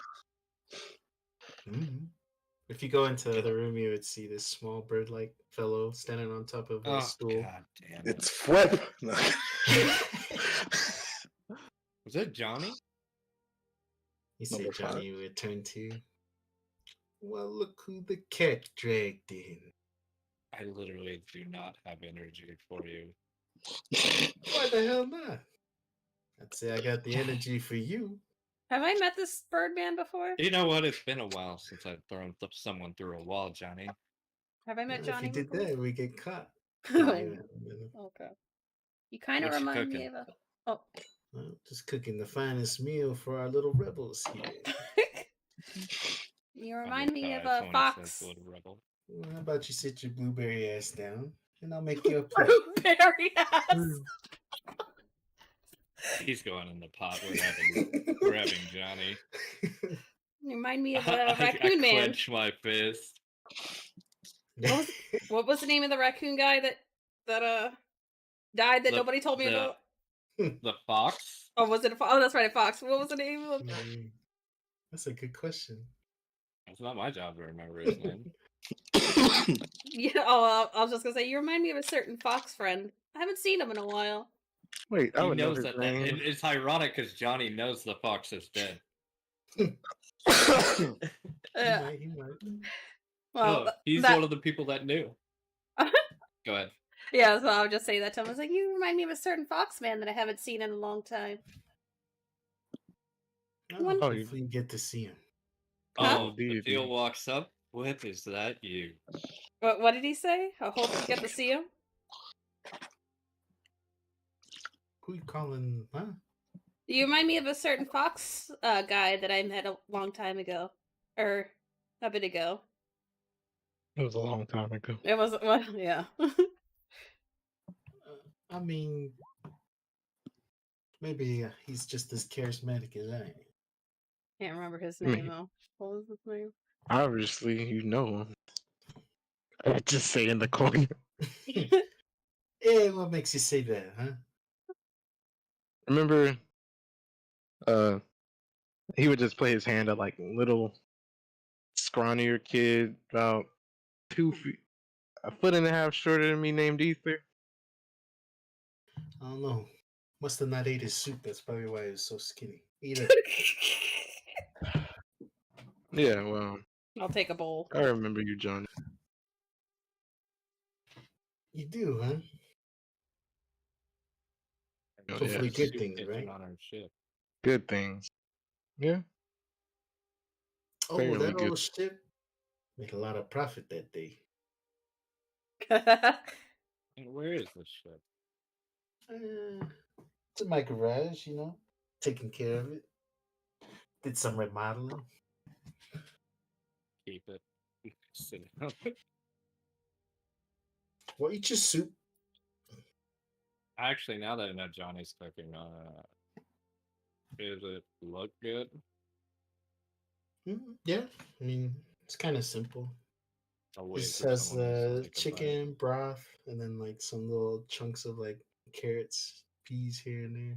Mhm. If you go into the other room, you would see this small bird-like fellow standing on top of a Oh stool. god damn it! It's Flip. No. Was that Johnny? You see Number Johnny would turn to. Well, look who the cat dragged in. I literally do not have energy for you. Why the hell not? I'd say I got the energy for you. Have I met this Birdman before? You know what? It's been a while since I've thrown someone through a wall, Johnny. Have I met If Johnny you did before? that, we get caught. No, you haven't. Okay. You kind of What you remind me cooking? of a. Oh. Well, just cooking the finest meal for our little rebels here. You I'm remind me of retired, a so in fox. sense, little rebel. Well, how about you sit your blueberry ass down, and I'll make you a plate. Blueberry ass. Mm. He's going in the pot. We're having Johnny. You remind me of I a raccoon man. clench my fist. What was the name of the raccoon guy that died that The- nobody told me the- about? The fox. Oh, was it a fox? Oh, that's right, a fox. What was the name of? That's a good question. It's not my job to remember his name. Yeah. Oh, I was just gonna say you remind me of a certain fox friend. I haven't seen him in a while. Wait, I He would know knows his that. name. It's ironic because Johnny knows the fox is dead. He Yeah. might, he might. Well, Oh, he's that, one of the people that knew. Go ahead. yeah. So I would just say that to him. I was like, you remind me of a certain fox man that I haven't seen in a long time. Oh, Oh, hopefully you get to see him. Huh? Oh, the dude. deal walks up. Whip, is that you? What did he say? I hope you get to see him. Who you calling, huh? You remind me of a certain fox guy that I met a long time ago, or a bit ago. It was a long time ago. It was well, yeah. I mean, maybe he's just as charismatic as I am. Can't remember his I mean- name though. What was his name? Obviously, you know him. I just say in the corner. Yeah, what makes you say that, huh? Remember he would just play his hand at like little scrawnier kid, about 2 feet, a foot and a half shorter than me, named Ether. I don't know. Must have not ate his soup. That's probably why he was so skinny. Either. Yeah, well, I'll take a bowl. I remember you, Johnny. You do, huh? Oh, Hopefully yes. good Soup things, kitchen right? on our ship. Good things. Yeah, Oh, fairly that good. old ship made a lot of profit that day. And where is this ship? It's in my garage, you know, taking care of it. Did some remodeling. Keep it. Sit down. Well, eat your soup. Actually, now that I know Johnny's cooking, does it look good? Yeah, I mean, it's kind of simple. I'll It wait just for has someone else to take a bite. chicken broth and then like some little chunks of like carrots, peas here and there.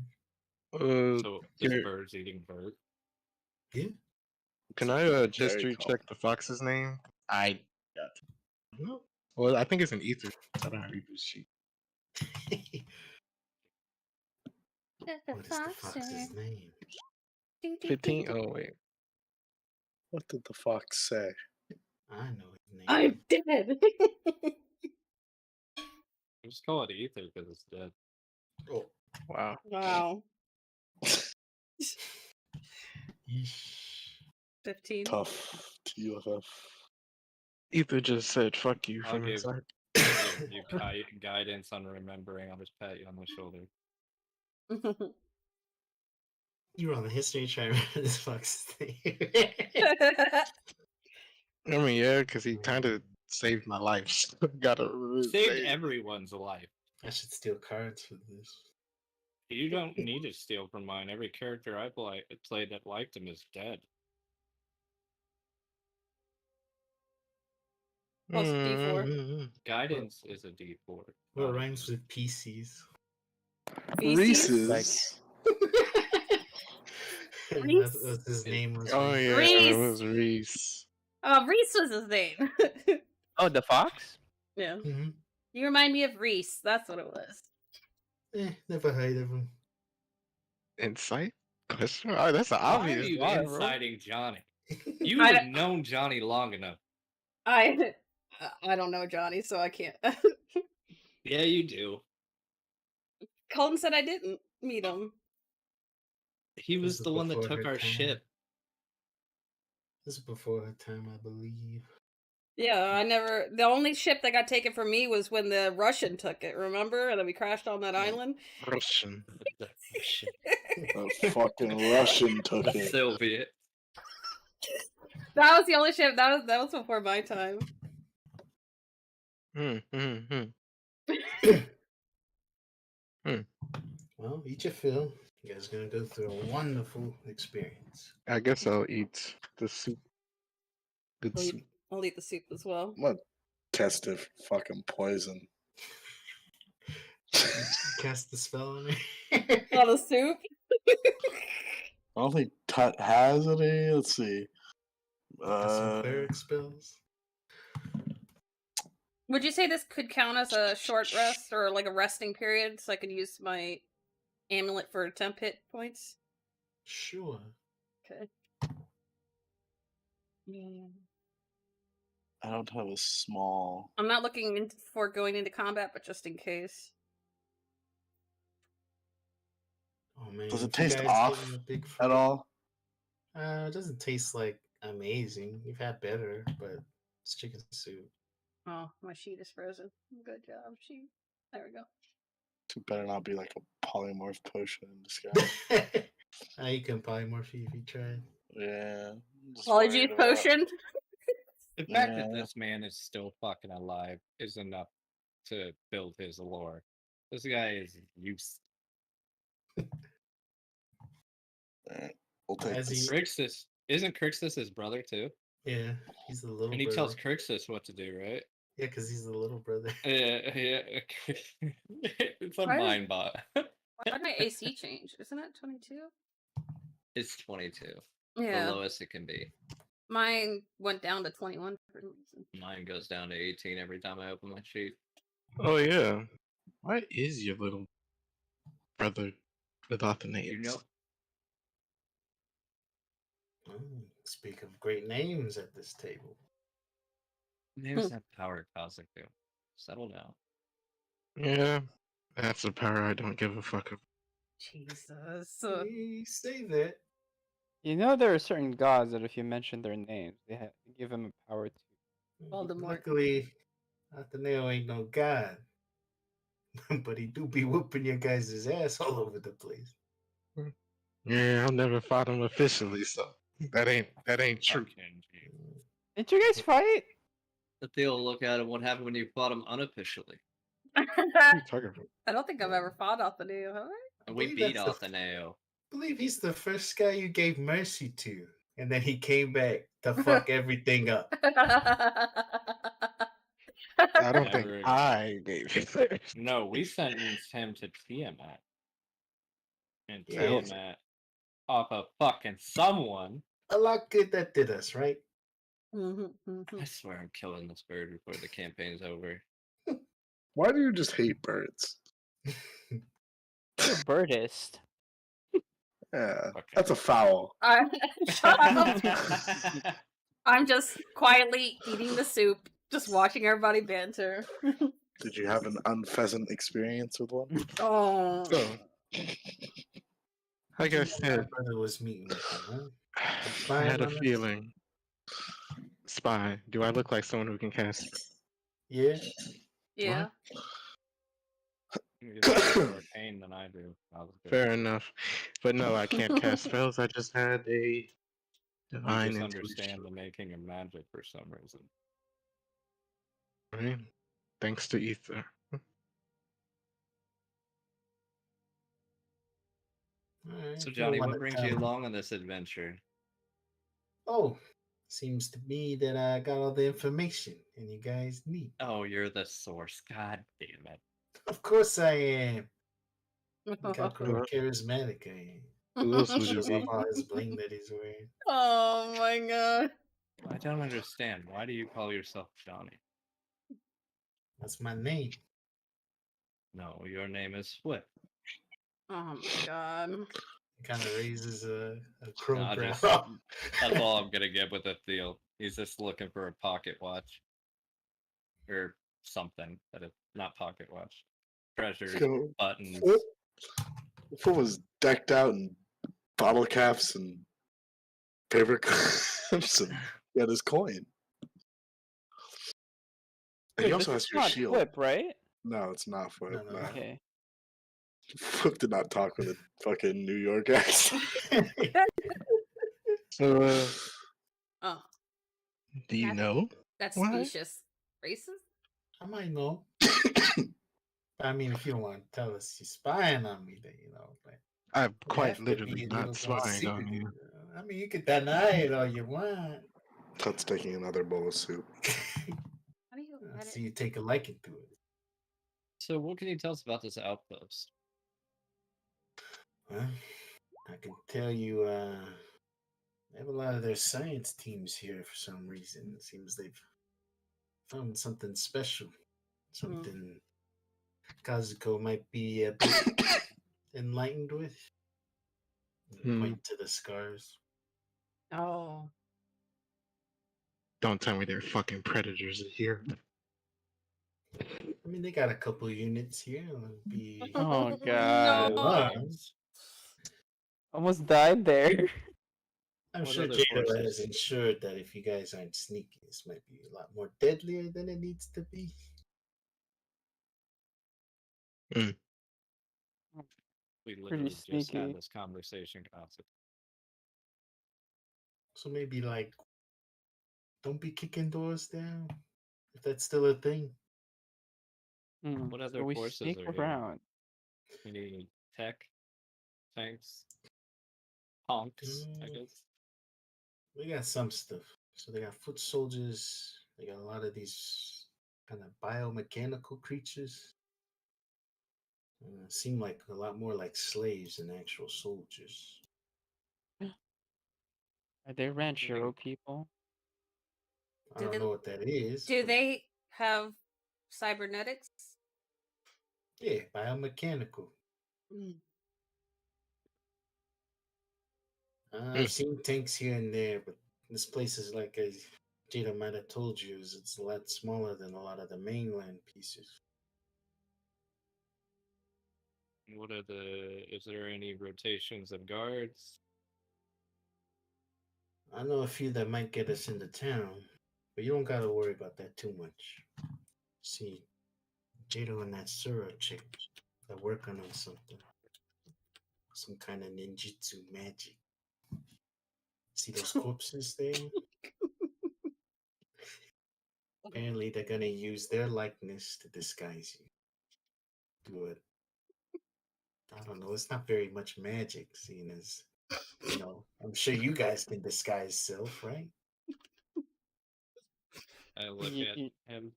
So this here, bird's eating bird. Yeah. can I Very history cool. check the fox's name? I got no. Well, I think it's an Ether. I don't have Ether's sheet. What is the fox's name? 15. Oh wait. What did the fox say? I know his name. I'm dead. Just call it ether because it's dead. Oh, Wow. Wow. yeesh. 15. Tough. TFF. Ether just said "fuck you" I'll from give inside. you guidance on remembering. I'll just pat you on the shoulder. You were on the history trying to remember this fox's name. I mean, yeah, because he kind of saved my life. So gotta remember his Saved name. everyone's life. I should steal cards for this. You don't need to steal from mine. Every character I played that liked him is dead. Plus D4. Mm-hmm. Guidance is a D4. What rhymes with PCs? Feces? Reese's. Reese? That's his name was. Oh yeah, Reese. it was Reese. Reese was his name. Oh, the fox? Yeah. Mm-hmm. You remind me of Reese. That's what it was. Never heard of him. Insight? Question? Oh, that's an Why are obvious you lie, bro. inciting Johnny? You I have don't- known Johnny long enough. I don't know Johnny, so I can't. Yeah, you do. Colton said I didn't meet him. He was This is the one that before took her our time. ship. This is before her time, I believe. Yeah, I never. The only ship that got taken from me was when the Russian took it. Remember? And then we crashed on that island. Russian. The Russian. A fucking Russian took The it. Soviet. That was the only ship. That was before my time. Well, eat your fill. You guys are gonna go through a wonderful experience. I guess I'll eat the soup. Good soup. I'll eat the soup as well. I'm gonna test if fucking poison. Cast the spell on it. On the soup? I don't think Tut has any. Let's see. Got some cleric spells. Would you say this could count as a short rest or like a resting period so I could use my amulet for temp hit points? Sure. Okay. I don't have a small. I'm not looking for going into combat, but just in case. Oh man. Does it if you taste guys off get in a big at fight- all? It doesn't taste like amazing. You've had better, but it's chicken soup. Oh, my sheet is frozen. Good job, sheet. There we go. It better not be like a polymorph potion in disguise. You can polymorph if you tried. Yeah. I'm just Apologies, worried about- potion. The fact Yeah. that this man is still fucking alive is enough to build his lore. This guy is useless. Alright, we'll take As this. he- Crixus isn't Crixus his brother too? Yeah, he's the little And he brother. tells Crixus what to do, right? Yeah, because he's the little brother. Yeah. It's a Why does- mind bot. Why did my AC change? Isn't it 22? It's 22. Yeah, The lowest it can be. mine went down to 21 for some reason. Mine goes down to 18 every time I open my sheet. Oh yeah. What is your little brother without the names? You know, Speak of great names at this table. names have power, Kazuku. Settle down. Yeah, that's a power I don't give a fuck about. Jesus. You say that. You know there are certain gods that if you mention their names, they give them a power to. Voldemort. Luckily, Ateneo ain't no god. But he do be whooping your guys' ass all over the place. Yeah, I've never fought him officially, so that ain't true. Fucking G. Didn't you guys fight? But they'll look at him. What happened when you fought him unofficially? What are you talking about? I don't think I've ever fought off the new, have I? And we believe beat that's the- Atheneo. I believe he's the first guy you gave mercy to. And then he came back to fuck everything up. I don't think Never- I gave it. No, we sentenced him to Tiamat. And Yeah. Tiamat off of fucking someone. A lot good that did us, right? I swear I'm killing this bird before the campaign's over. Why do you just hate birds? You're a birdist. Yeah, Okay. that's a foul. Shut up. I'm just quietly eating the soup, just watching everybody banter. Did you have an unpheasant experience with one? Oh. So, like I My said, brother was meeting with him, huh? I had a Spying on us? feeling. Spy. Do I look like someone who can cast? Yeah. Yeah. You have more arcane than I do. Fair enough, but no, I can't cast spells. I just had a You divine just intuition. understand the making of magic for some reason. Right? Thanks to Ether. Alright, So if you don't Johnny, wanna what brings tell you me. along on this adventure? Oh, seems to me that I got all the information and you guys need. Oh, you're the source. God damn it. Of course I am. Look how charismatic I am. Who else would Shows you off be? all his bling that he's wearing. Oh my god. I don't understand. Why do you call yourself Johnny? That's my name. No, your name is Swift. Oh my god. Kind of raises a crow Nah, brow. just- That's all I'm gonna get with Athel. He's just looking for a pocket watch. Or something that is not pocket watch. Treasures, So, buttons. Fool was decked out in bottle caps and paper clips, and he had his coin. And he Wait, also this has is your not shield. Flip, right? No, it's not Flip. No, no. No. Okay. Flip did not talk with a fucking New York accent. So, Oh, do you That's- know? that's What? specious. Racist? I might know. I mean, if you don't want to tell us you're spying on me, then like I'm we quite have to literally be a not little more spying on you. secretive. I mean, you could deny it all you want. Tut's taking another bowl of soup. How do you I edit? see you take a liking to it. So what can you tell us about this outpost? Well, I can tell you, they have a lot of their science teams here for some reason. It seems they've found something special, something Kazuko might be a bit enlightened with. Point to the scars. Oh. Don't tell me they're fucking predators here. I mean, they got a couple units here. It'll be Oh god. No. Almost died there. I'm What sure other Jado forces? has ensured that if you guys aren't sneaky, this might be a lot more deadlier than it needs to be. We literally just had sneaky. this conversation, Gossip. So maybe like, don't be kicking doors down if that's still a thing. What other So we forces sneak are here? around. Any tech? Tanks? Honks, I Mm. guess. They got some stuff. So they got foot soldiers. They got a lot of these kind of biomechanical creatures. Seem like a lot more like slaves than actual soldiers. Are they Ranchero people? I Do don't they- know what that is. Do but they have cybernetics? Yeah, biomechanical. Mm. I've seen tanks here and there, but this place is like, as Jada might have told you, it's a lot smaller than a lot of the mainland pieces. What are the? Is there any rotations of guards? I know a few that might get us into town, but you don't gotta worry about that too much. See, Jado and that Sura chick, they're working on something. Some kind of ninjutsu magic. See those corpses there? Apparently, they're gonna use their likeness to disguise you. Do it. I don't know. It's not very much magic, seeing as, I'm sure you guys can disguise self, right? I look Y- at y- him,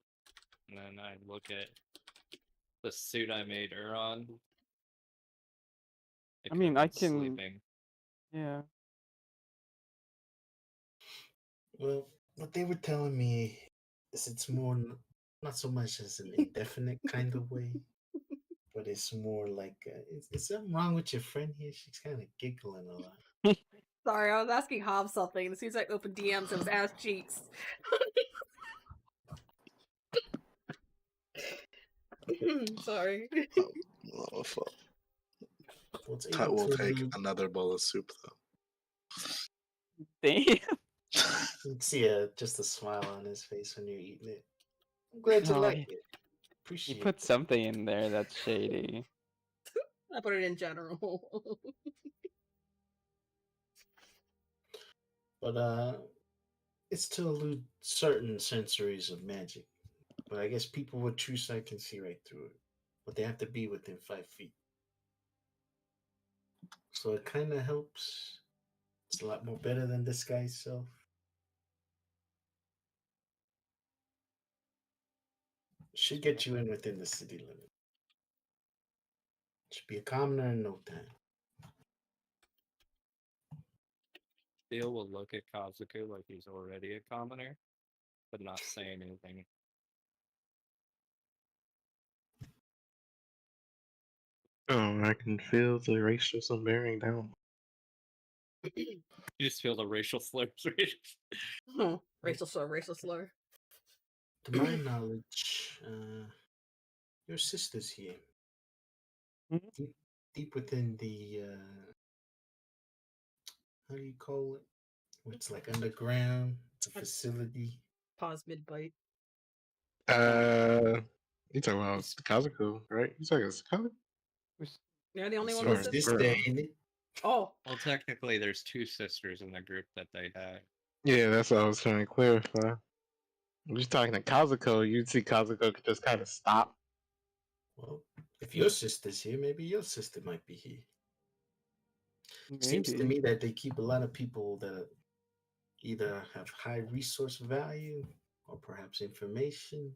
and then I look at the suit I made her on. I mean, I can. Sleeping. Yeah. Well, what they were telling me is it's more not so much as an indefinite kind of way, but it's more like, is something wrong with your friend here? She's kind of giggling a lot. Sorry, I was asking Hob something, and as soon as I opened DMs, it was ass cheeks. Sorry. Oh, fuck. What's Tut able will to take another bowl of soup, Damn. though. you can see just a smile on his face when you're eating it. I'm glad you No, like he- it. He Appreciate put it. something in there that's shady. I put it in general. But it's to elude certain sensories of magic. But I guess people with true sight can see right through it. But they have to be within 5 feet. So it kind of helps. It's a lot more better than disguise self. Should get you in within the city limit. Should be a commoner in no time. Theo will look at Kazuku like he's already a commoner, but not say anything. Oh, I can feel the racism bearing down. You just feel the racial slurs. Racial slur, racial slur. To my knowledge, your sister's here. Mhm. Deep within the, how do you call it? It's like underground. It's a facility. Pause mid bite. You talking about Kazuko, right? You talking about Kazuko? Who's- You're the only one Sorry, with Your sisters? sister, girl. ain't it? Oh, Well, technically, there's two sisters in the group that they had. Yeah, that's what I was trying to clarify. If you're talking to Kazuko, you'd see Kazuko could just kind of stop. Well, if your sister's here, maybe your sister might be here. Seems to Maybe. me that they keep a lot of people that either have high resource value or perhaps information.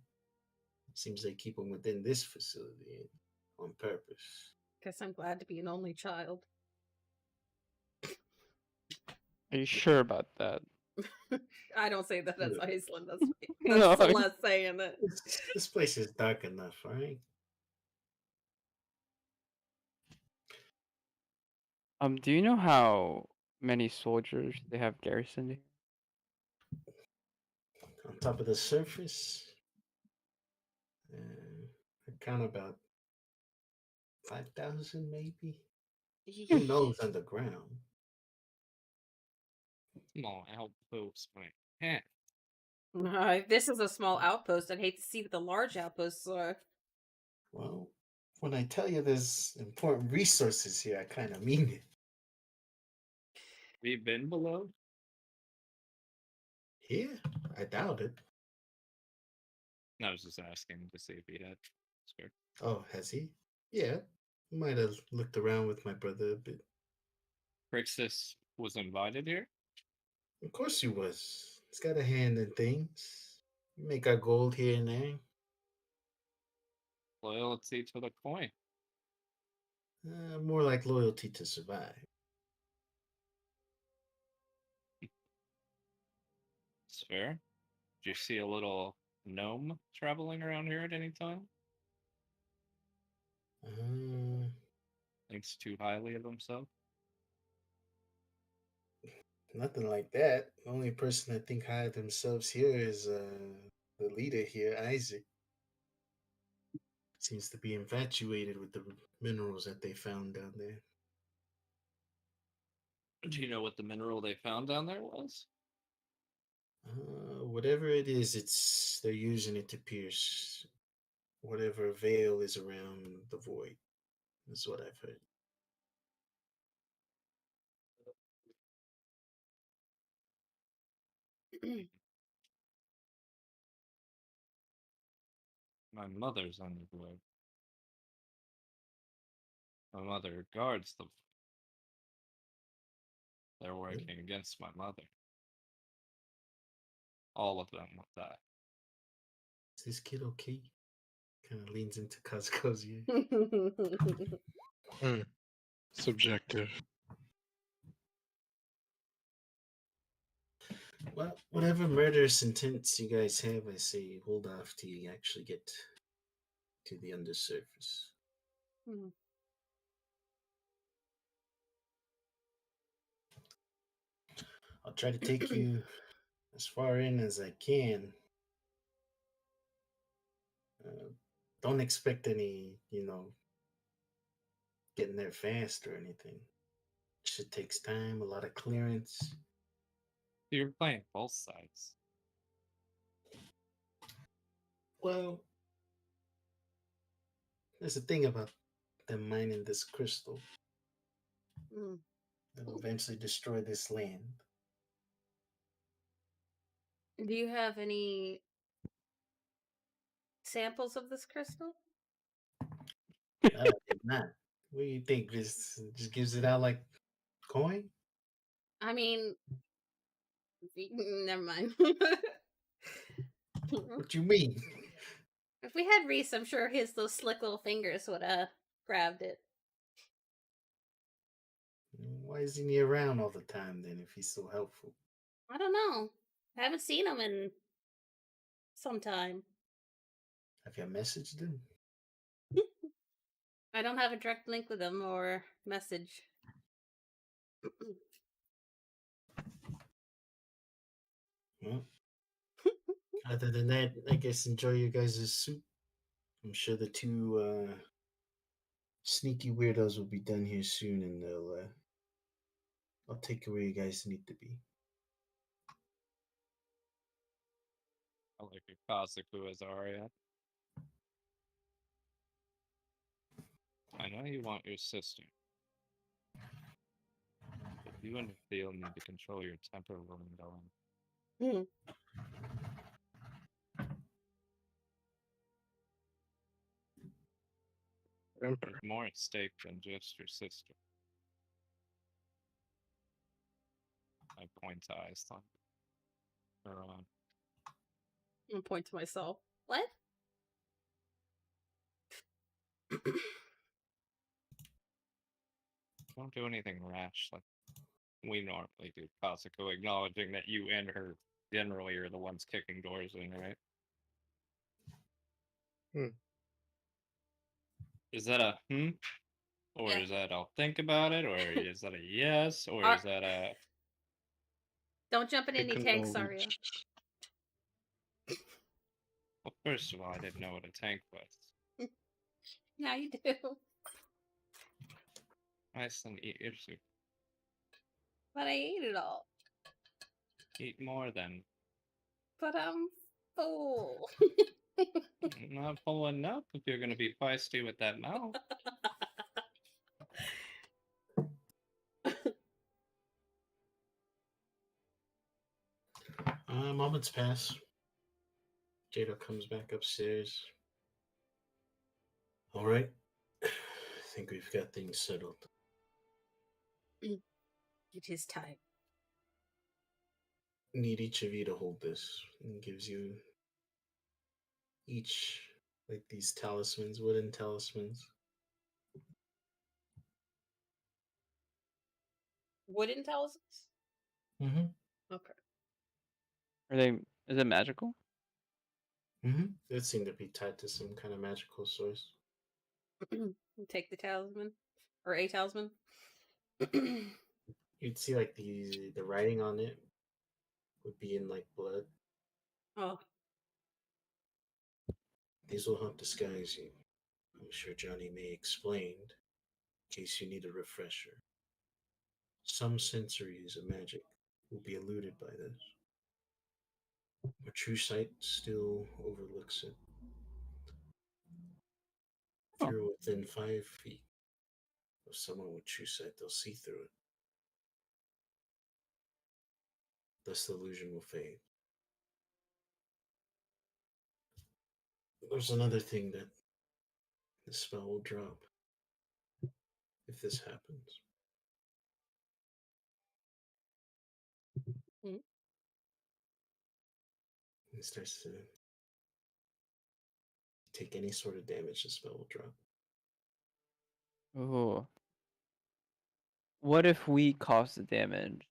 Seems they keep them within this facility on purpose. guess I'm glad to be an only child. Are you sure about that? I don't say that as Yeah. Iceland. That's No. Celeste saying it. This place is dark enough, right? Do you know how many soldiers they have garrisoned here? On top of the surface, I count about 5,000 maybe. Who knows underground? Small outpost, my hat. If this is a small outpost, I'd hate to see what the large outposts are. Well, when I tell you there's important resources here, I kind of mean it. Have you been below? Here? I doubt it. I was just asking to see if he had. Sure. Oh, has he? Yeah. Might have looked around with my brother a bit. Crixus was invited here? Of course he was. He's got a hand in things. We make our gold here and there. Loyalty to the coin. More like loyalty to survive. fair. Did you see a little gnome traveling around here at any time? Thinks too highly of himself. Nothing like that. The only person that think high of themselves here is the leader here, Isaac. Seems to be infatuated with the minerals that they found down there. Do you know what the mineral they found down there was? Whatever it is, they're using it to pierce whatever veil is around the void. That's what I've heard. My mother's on the void. My mother guards the void. They're working against my mother. All of them will die. Is this kid okay? Kind of leans into Kazuko's ear. Subjective. Well, whatever murderous intents you guys have, I say hold off till you actually get to the undersurface. I'll try to take you as far in as I can. Don't expect any, getting there fast or anything. Shit takes time, a lot of clearance. You're playing both sides. Well, there's a thing about them mining this crystal. It'll eventually destroy this land. Do you have any samples of this crystal? No, I did not. What do you think? Just gives it out like coin? I mean, never mind. What you mean? If we had Reese, I'm sure those slick little fingers would have grabbed it. Why isn't he around all the time then if he's so helpful? I don't know. I haven't seen him in some time. Have you messaged him? I don't have a direct link with him or message. Well, other than that, I guess enjoy your guys' soup. I'm sure the two sneaky weirdos will be done here soon, and I'll take you where you guys need to be. I like your Kazuku as Arya. I know you want your sister. But you and Theo need to control your temper when going. There's more at stake than just your sister. I point to Iceland. I'm gonna point to myself. What? Don't do anything rash like we normally do. Kazuko, acknowledging that you and her generally are the ones kicking doors in, right? Is that a Or is that I'll think about it? Or is that a yes? Or is that a... Don't jump in any tanks, Arya. Well, first of all, I didn't know what a tank was. Now you do. Iceland eat your soup. But I ate it all. Eat more then. But I'm full. Not full enough if you're gonna be feisty with that mouth. Moments pass. Jado comes back upstairs. All right. I think we've got things settled. It is time. Need each of you to hold this. It gives you each like these talismans, wooden talismans. Wooden talismans? Mm-hmm. Okay. Are they? Is it magical? It seemed to be tied to some kind of magical source. Take the talisman or a talisman. You'd see like the writing on it would be in like blood. Oh, These will help disguise you. I'm sure Johnny May explained, in case you need a refresher. Some sensories of magic will be eluded by this, but true sight still overlooks it. If Oh. you're within 5 feet of someone with true sight, they'll see through it. Thus, the illusion will fade. There's another thing that the spell will drop if this happens. Mm. It starts to take any sort of damage, the spell will drop. Oh. What if we cause the damage?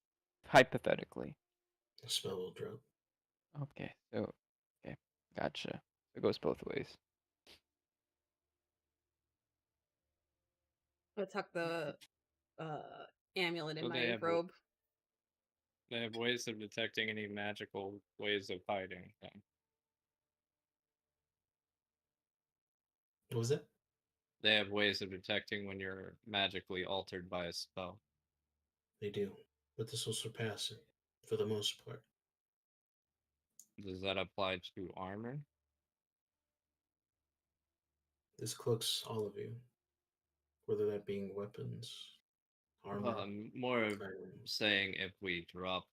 Hypothetically. The spell will drop. Okay. So. Okay. Gotcha. It goes both ways. I tuck the amulet in So my robe. they have ways of detecting any magical ways of hiding them. What was that? They have ways of detecting when you're magically altered by a spell. They do, but this will surpass it for the most part. Does that apply to armor? This cloaks all of you, whether that being weapons, armor, I'm more of firearms. saying if we drop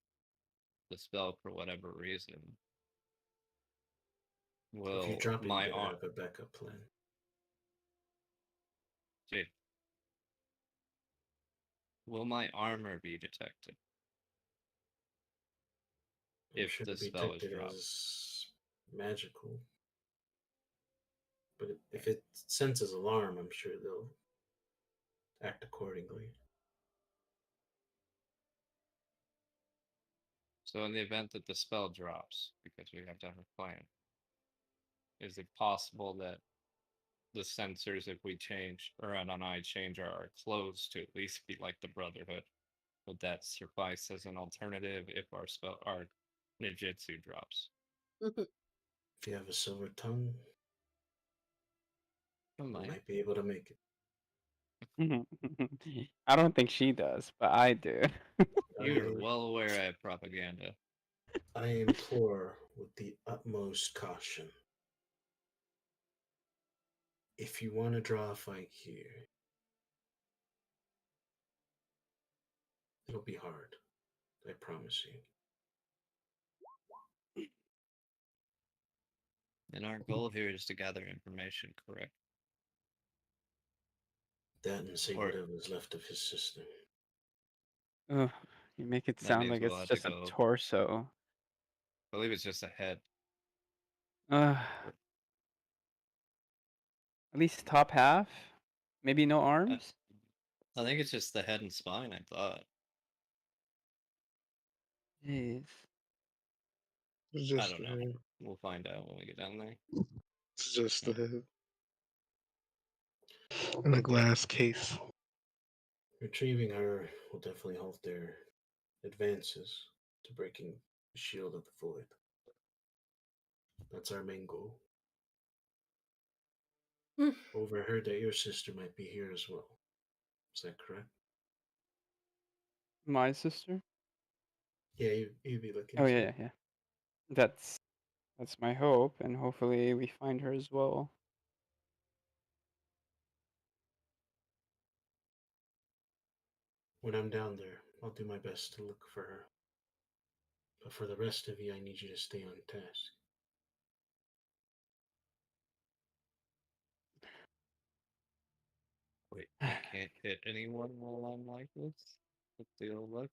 the spell for whatever reason, If you will drop it, my you gotta arm? have a backup plan. Will my armor be detected I'm if sure the it'll be spell is detected dropped? as magical, but if it senses alarm, I'm sure they'll act accordingly. So in the event that the spell drops, because we have to have a plan, is it possible that the sensors, if we change, or and I change our clothes to at least be like the Brotherhood, would that suffice as an alternative if our ninjutsu drops? If you have a silver tongue, you might be able to make it. I don't think she does, but I do. You're well aware I have propaganda. I implore with the utmost caution. If you want to draw a fight here, it'll be hard. I promise you. And our goal here is to gather information, correct? That and save Or- whatever is left of his sister. Ugh, you make it That sound means like we'll it's have to just a go- torso. I believe it's just a head. At least top half? Maybe no arms? I think it's just the head and spine, I thought. Jeez. It's I just don't the know. head. We'll find out when we get down there. It's just the head. In a glass case. Retrieving her will definitely help their advances to breaking the shield of the void. That's our main goal. Overheard that your sister might be here as well. Is that correct? My sister? Yeah, you'd be looking. Oh yeah, yeah. That's my hope, and hopefully we find her as well. When I'm down there, I'll do my best to look for her. But for the rest of you, I need you to stay on task. Wait, I can't hit anyone while I'm like this? What's the old look?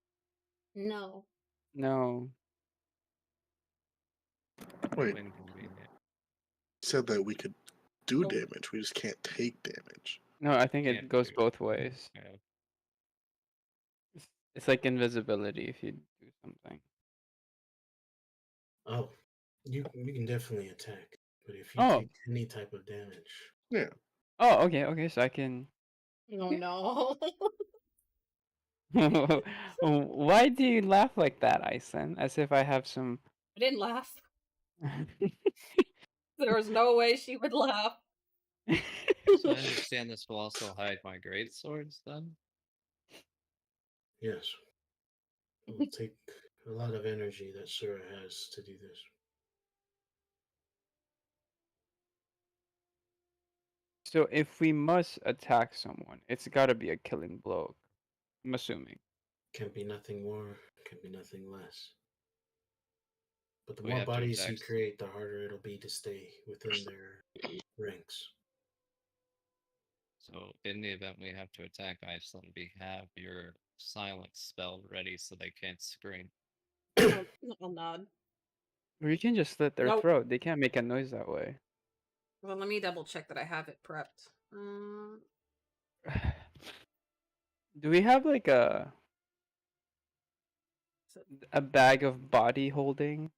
No. No. Wait, Inconvenient. said that we could do damage. We just can't take damage. No, I think it Can't goes do- both ways. Yeah. It's like invisibility if you do something. Oh, you can definitely attack, but if you Oh. take any type of damage, Yeah. Oh, okay, so I can. Oh no. Why do you laugh like that, Ison? As if I have some. I didn't laugh. There was no way she would laugh. So I understand this will also hide my great swords then? yes, it will take a lot of energy that Sura has to do this. So if we must attack someone, it's got to be a killing blow. I'm assuming. Can be nothing more, can be nothing less. But the We more have to bodies you attack. create, the harder it'll be to stay within their ranks. So in the event we have to attack Iceland, we have your silence spell ready so they can't scream. I'll nod. Or you can just slit their Nope. throat. They can't make a noise that way. Well, let me double check that I have it prepped. Do we have like So- a bag of body holding?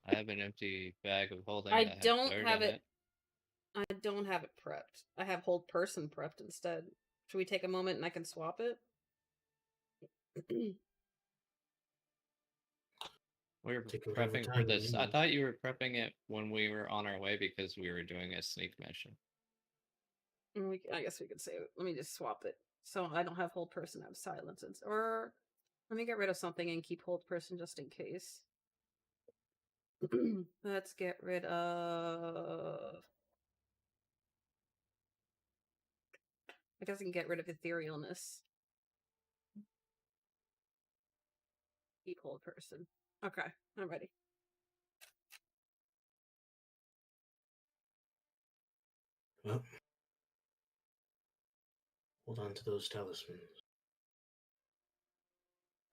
I have an empty bag of holding I that has don't dirt have in it. I don't have it prepped. I have hold person prepped instead. Should we take a moment and I can swap it? We were Take whatever prepping for time you this. I need. thought you were prepping it when we were on our way because we were doing a sneak mission. I guess we could say, let me just swap it. So I don't have hold person, I have silence. Or let me get rid of something and keep hold person just in case. Let's get rid of... I guess I can get rid of etherealness. Keep hold person. Okay, I'm ready. Well, hold on to those talismans.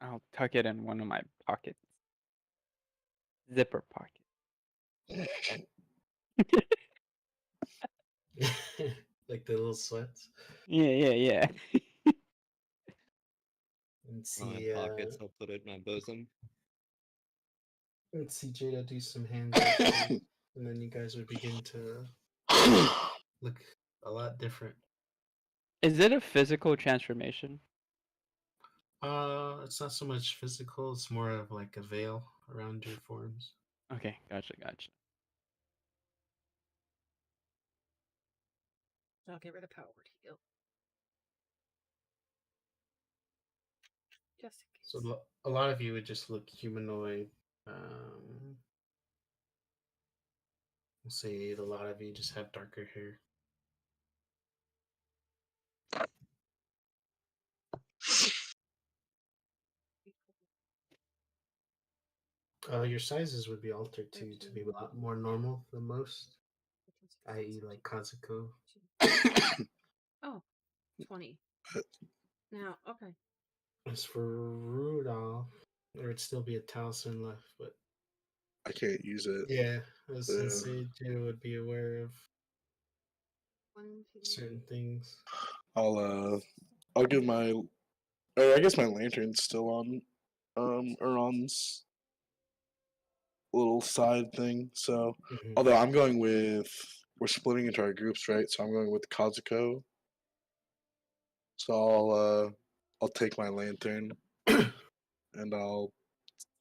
I'll tuck it in one of my pockets. Zipper pocket. Like the little sweats. Yeah. And My see, pockets, I'll put it in my bosom. let's see Jada do some hand gestures, and then you guys would begin to look a lot different. Is it a physical transformation? It's not so much physical; it's more of like a veil around your forms. Okay, gotcha. I'll get rid of power word heal. Just in case. So a lot of you would just look humanoid. We'll say a lot of you just have darker hair. Your sizes would be altered to be a lot more normal than most, i.e., like Kazuko. Oh, 20. Now, okay. As for Rudolph, there would still be a talisman left, but I can't use it. yeah, as Yeah. Sensei Jiro would be aware of 1, 2, certain things. I'll give my, or I guess my lantern's still on, Uron's little side thing. So, Mhm. although I'm going with, we're splitting into our groups, right? So I'm going with Kazuko. So I'll take my lantern, and I'll.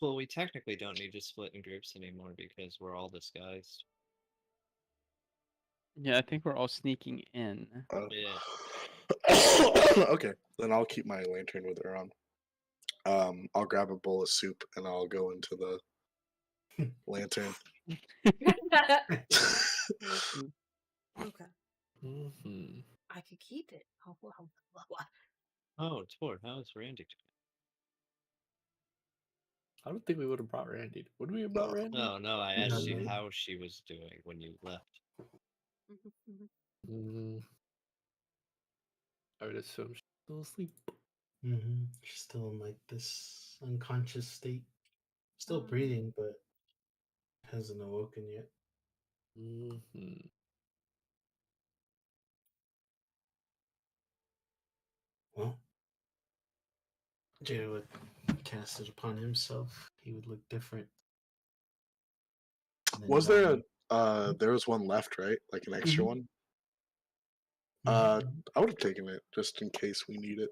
Well, we technically don't need to split in groups anymore because we're all disguised. Yeah, I think we're all sneaking in. Yeah. Okay, then I'll keep my lantern with Uron. I'll grab a bowl of soup and I'll go into the lantern. Okay. Mm-hmm. I could keep it. Oh, Tord, how is Randy doing? I don't think we would have brought Randy. Would we have brought Randy? No, I asked you No. how she was doing when you left. Mm, I would assume she's still asleep. She's still in like this unconscious state, still breathing, but hasn't awoken yet. Mm-hmm. Well, Jada would cast it upon himself. He he would look different. And then Was there Johnny. there was one left, right? Like an extra Mhm. one? Mhm. I would have taken it just in case we need it.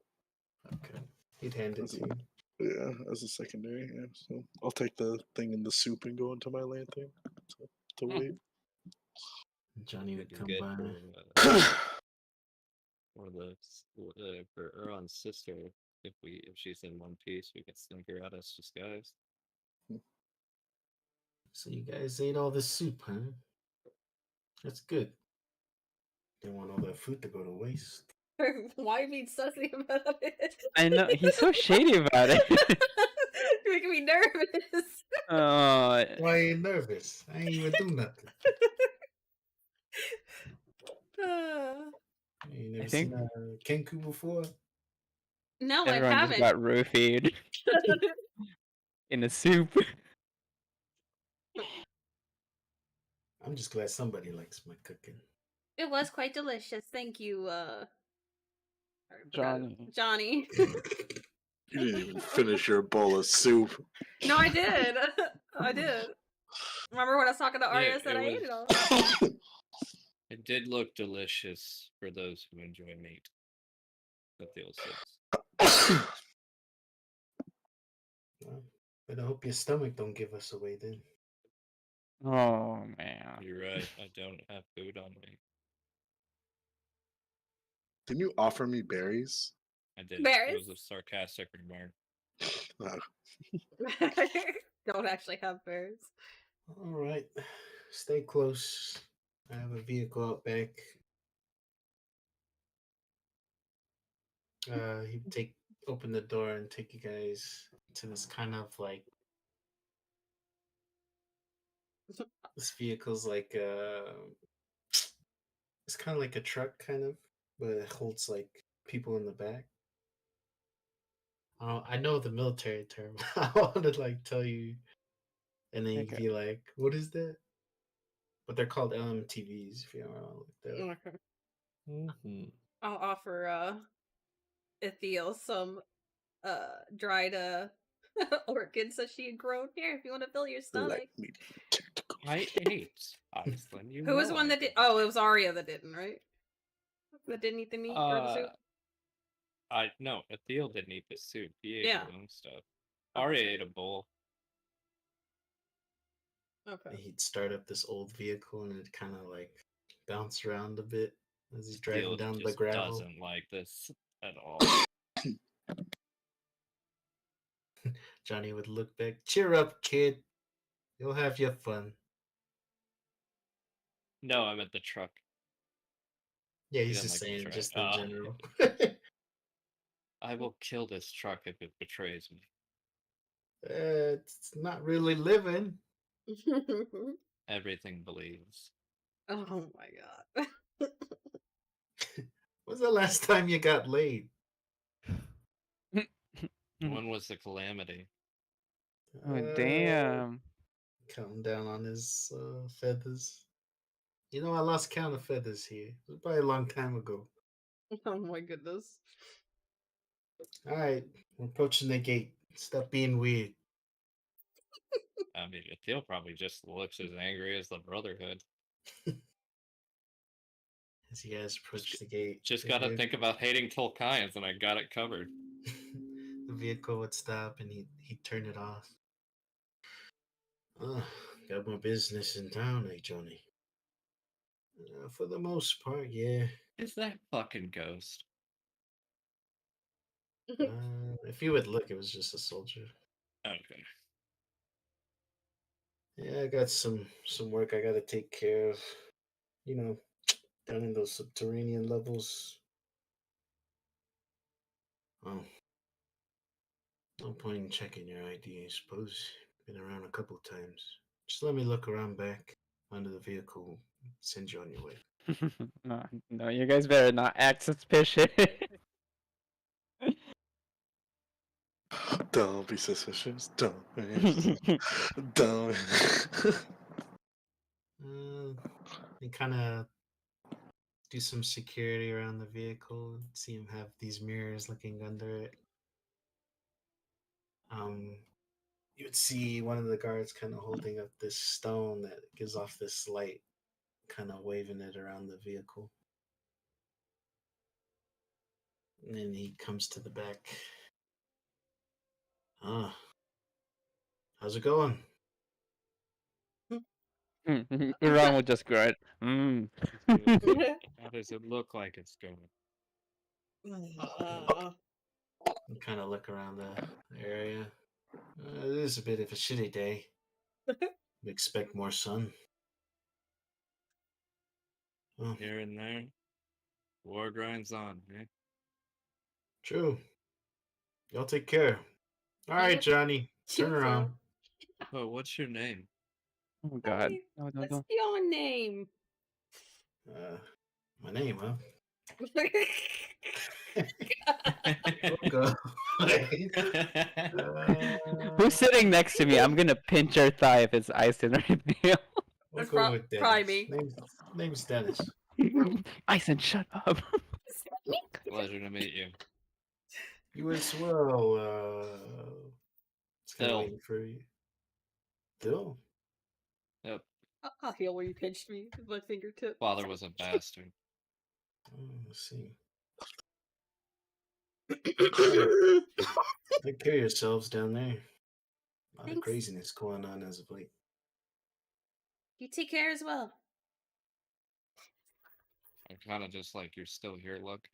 Okay. He'd hand it to you. Yeah, as a secondary. Yeah, so I'll take the thing in the soup and go into my lantern to wait. Johnny would Looking come good by. for for Erron's sister. If she's in one piece, we can sneak her out as disguise. So you guys ate all the soup, huh? That's good. Didn't want all that food to go to waste. Why are you being sussy about it? I know he's so shady about it. You're making me nervous. Uh, Why are you nervous? I ain't even do nothing. You ain't never think- seen Kenku before? No, I everyone just haven't. got roofied in the soup. I'm just glad somebody likes my cooking. It was quite delicious. Thank you, I forgot- Johnny. Johnny. You didn't even finish your bowl of soup. No, I did. I did. Remember when I was talking to Arya, Yeah, said it I ate it was- all. It did look delicious for those who enjoy meat. That feels Well, but I hope your stomach don't give us away then. Oh man. You're right. I don't have food on me. Didn't you offer me berries? I did. It Berries? was a sarcastic remark. Don't actually have bears. All right. Stay close. I have a vehicle out back. He'd open the door and take you guys to this kind of like this vehicle's like it's kind of like a truck kind of, but it holds like people in the back. I know the military term. I want to like tell you, and then you'd Okay. be like, "What is that?" But they're called LMTVs. If you want to look that up. Okay. Mm-hmm. I'll offer Ithiel some dried orchids that she had grown. Here, if you want to fill your stomach. Like meat tentacles. I ate. Iceland. You Who was know the one I that did? ate. Oh, it was Arya that didn't, right? That didn't eat the meat or the soup. No, Ethiel didn't eat the soup. He ate Yeah. her own stuff. Arya ate a bowl. Okay. He'd start up this old vehicle and it'd kind of like bounce around a bit as he's driving Ethiel down the just gravel. doesn't like this at all. Johnny would look back. Cheer up, kid. You'll have your fun. No, I'm at the truck. Yeah, He he's doesn't just like the saying, truck. just in general. I will kill this truck if it betrays me. It's not really living. Everything believes. Oh my god. When's the last time you got laid? When was the calamity? Oh damn. Counting down on his feathers. You know, I lost count of feathers here. It was probably a long time ago. Oh my goodness. All right, we're approaching the gate. Stop being weird. I mean, Ethiel probably just looks as angry as the Brotherhood. As you guys approach the gate, Just the gotta vehicle- think about hating Tolkians, and I got it covered. the vehicle would stop and he'd turn it off. Got more business in town, eh, Johnny? For the most part, yeah. Is that fucking Ghost? If you would look, it was just a soldier. Okay. Yeah, I got some work I gotta take care of. You know, down in those subterranean levels. Oh, no point in checking your ID. I suppose been around a couple times. Just let me look around back under the vehicle. Send you on your way. No, you guys better not act suspicious. Don't be suspicious. Don't. Don't. They kind of do some security around the vehicle. See him have these mirrors looking under it. you would see one of the guards kind of holding up this stone that gives off this light, kind of waving it around the vehicle. And then he comes to the back. Ah, how's it going? Ron will just grunt. Mm. How does it look like it's going? And kind of look around the area. It is a bit of a shitty day. We expect more sun. Oh, Here and there, war grinds on, eh? true. Y'all take care. All right, Yep. Johnny, turn You around. Oh, what's your name? Oh God. No, no, What's no. your name? My name, huh? Who's sitting next to me? I'm gonna pinch her thigh if it's ice and reveal. We'll That's go with probably Dennis. me. Name's Dennis. Ison, shut up. Pleasure to meet you. You as well. It's kind of Phil. waiting for you. Phil? Yep. I'll heal where you pinched me with my fingertip. Father was a bastard. Oh, let's see. Take care of yourselves down there. A lot of Thanks. craziness going on as of late. You take care as well. I'm kind of just like, you're still here, look.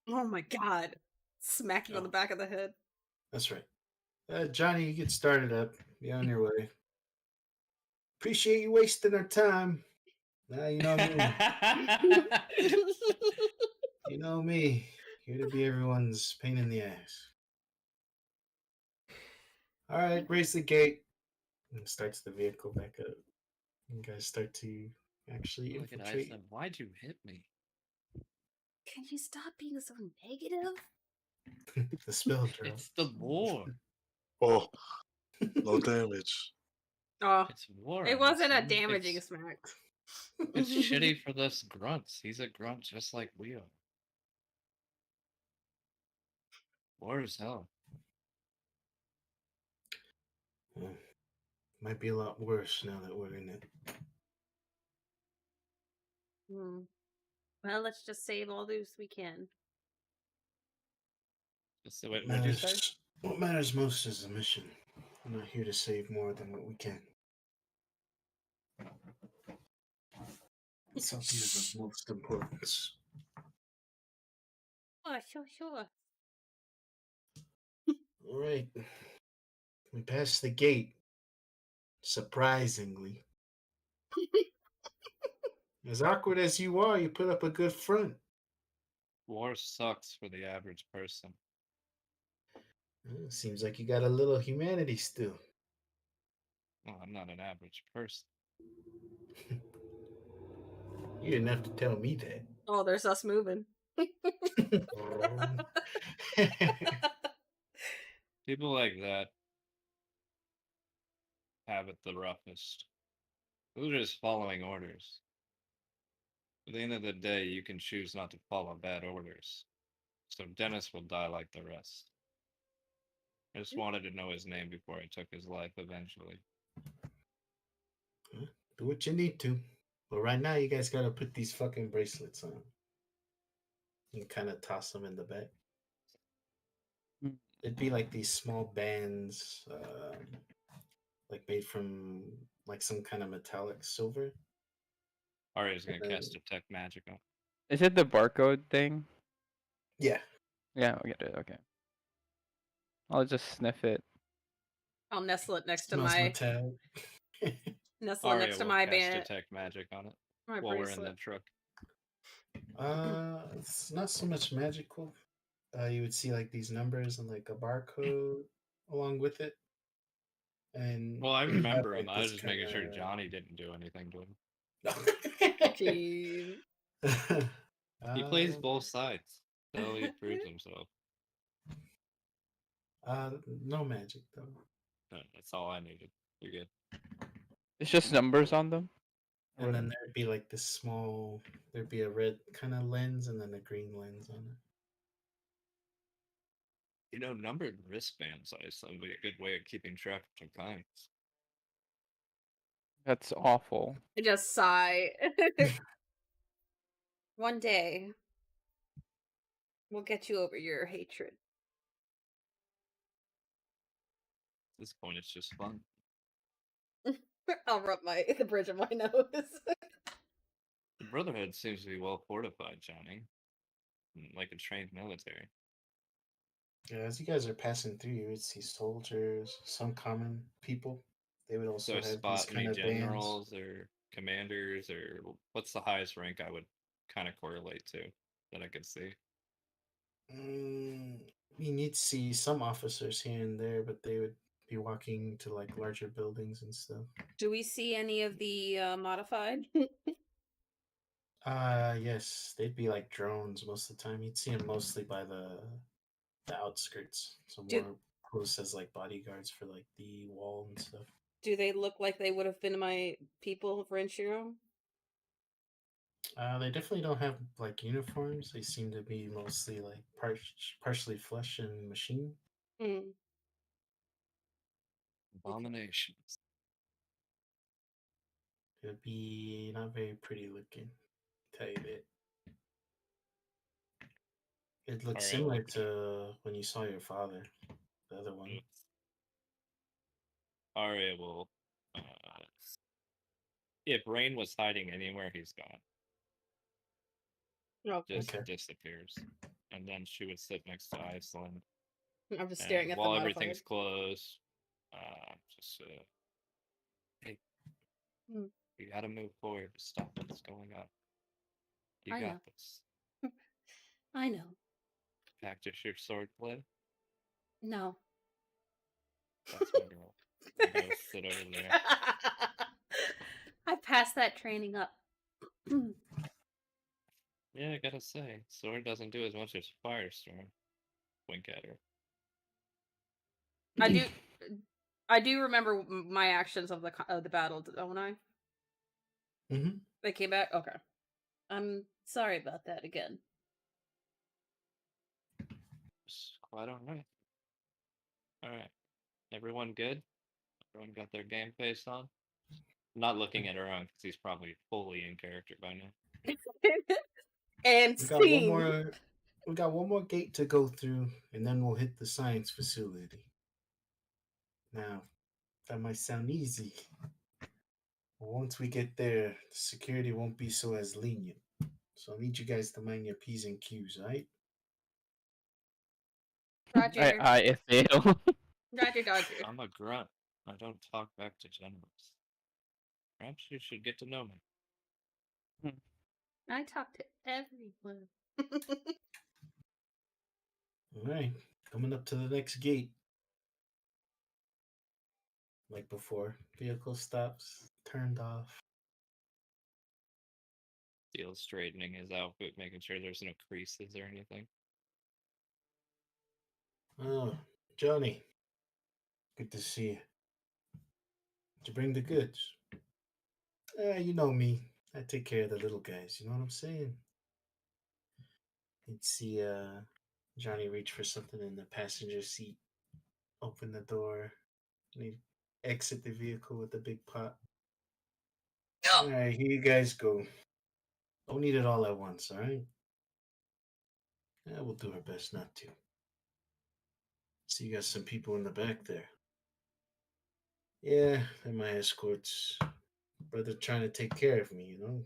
Oh my god. Smack you on the back of the head. That's right. Johnny, you get started up. Be on your way. Appreciate you wasting our time. You know me. You know me. Here to be everyone's pain in the ass. All right, raise the gate. And starts the vehicle back up. You guys start to actually Look at infiltrate. Iceland. Why'd you hit me? Can you stop being so negative? The spell drop. It's the war. Oh, no damage. Oh, It's war. it wasn't a Iceland. damaging It's, smack. it's shitty for those grunts. He's a grunt just like we are. War is hell. Well, might be a lot worse now that we're in it. Well, let's just save all those we can. So what'd you say? What matters most is the mission. I'm not here to save more than what we can. It's up here the most importance. Oh, sure. All right. We passed the gate. Surprisingly. As awkward as you are, you put up a good front. War sucks for the average person. Seems like you got a little humanity still. Well, I'm not an average person. You didn't have to tell me that. Oh, there's us moving. People like that have it the roughest. They're just following orders. At the end of the day, you can choose not to follow bad orders. So Dennis will die like the rest. I just wanted to know his name before I took his life eventually. Do what you need to. But right now, you guys gotta put these fucking bracelets on. And kind of toss them in the back. It'd be like these small bands, like made from like some kind of metallic silver. Arya's gonna cast Detect Magic on. Is it the barcode thing? Yeah. Yeah, I get it. Okay. I'll just sniff it. I'll nestle it next to Smells my metallic. nestle it Arya next to will my cast band. Detect Magic on it My while we're in bracelet. the truck. It's not so much magical. You would see like these numbers and like a barcode along with it. And Well, I remember him. like I was this just making sure kinda- Johnny didn't do anything to him. Jeez. He plays both sides, so he proves himself. No magic though. No, that's all I needed. You're good. It's just numbers on them. And then there'd be like this small, there'd be a red kind of lens and then a green lens on it. Numbered wristbands I assume would be a good way of keeping track of times. That's awful. I just sigh. One day, we'll get you over your hatred. At this point, it's just fun. I'll rub the bridge of my nose. The Brotherhood seems to be well fortified, Johnny. Like a trained military. Yeah, as you guys are passing through, you would see soldiers, some common people. They would also So I have these spot kind any of bands. generals or commanders, or what's the highest rank I would kind of correlate to that I could see? You need to see some officers here and there, but they would be walking to like larger buildings and stuff. Do we see any of the modified? Yes, they'd be like drones most of the time. You'd see them mostly by the outskirts, so Do- more close as like bodyguards for like the wall and stuff. Do they look like they would have been my people for Inshiro? They definitely don't have like uniforms. They seem to be mostly like partially flesh and machine. Hmm. Abominations. It would be not very pretty looking. Tell you that. It looks Alright, similar look at it. to when you saw your father, the other one. Arya will. If Rain was hiding anywhere, he's gone. Oh, Just Okay. disappears. And then she would sit next to Iceland. I'm just staring And at the while modified. everything's closed, hey, Hmm. you gotta move forward to stop what's going on. You I got know. this. I know. Practice your swordplay. No. That's my girl. Go sit over there. I passed that training up. Yeah, I gotta say, sword doesn't do as much as Firestorm. Wink at her. I do remember my actions of the battle, don't I? Mm-hmm. They came back. Okay. I'm sorry about that again. It's quite alright. Alright. Everyone good? Everyone got their game face on? I'm not looking at her own because he's probably fully in character by now. And We got one scene. more. We got one more gate to go through, and then we'll hit the science facility. Now, that might sound easy. But once we get there, the security won't be so as lenient. So I need you guys to mind your P's and Q's, right? Roger. I fail. Roger Dodger. I'm a grunt. I don't talk back to generals. Perhaps you should get to know me. I talk to everyone. All right, coming up to the next gate. Like before, vehicle stops, turned off. Steele's straightening his outfit, making sure there's no creases or anything. Oh, Johnny, good to see you. Did you bring the goods? You know me. I take care of the little guys. You know what I'm saying? You'd see Johnny reach for something in the passenger seat, open the door, and he'd exit the vehicle with the big pot. All right, here you guys go. Don't eat it all at once, all right? Yeah, we'll do our best not to. See, you got some people in the back there. Yeah, they're my escorts. Brother trying to take care of me, you know?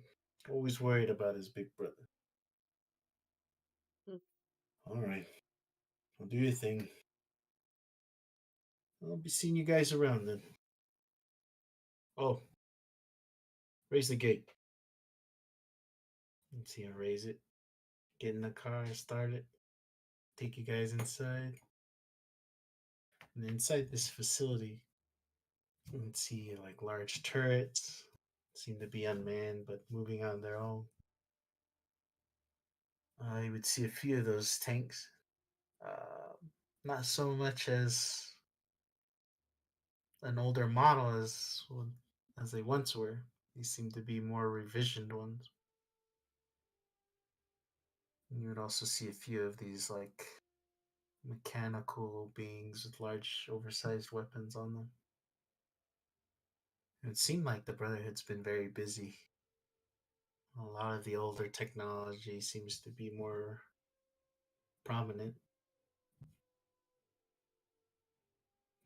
Always worried about his big brother. All right. Well, do your thing. I'll be seeing you guys around then. Oh, raise the gate. Let's see, I raise it. Get in the car, start it. Take you guys inside. And inside this facility, you can see like large turrets. Seem to be unmanned, but moving on their own. You would see a few of those tanks. Not so much as an older model as they once were. These seem to be more revisioned ones. And you would also see a few of these like mechanical beings with large, oversized weapons on them. It seemed like the Brotherhood's been very busy. A lot of the older technology seems to be more prominent.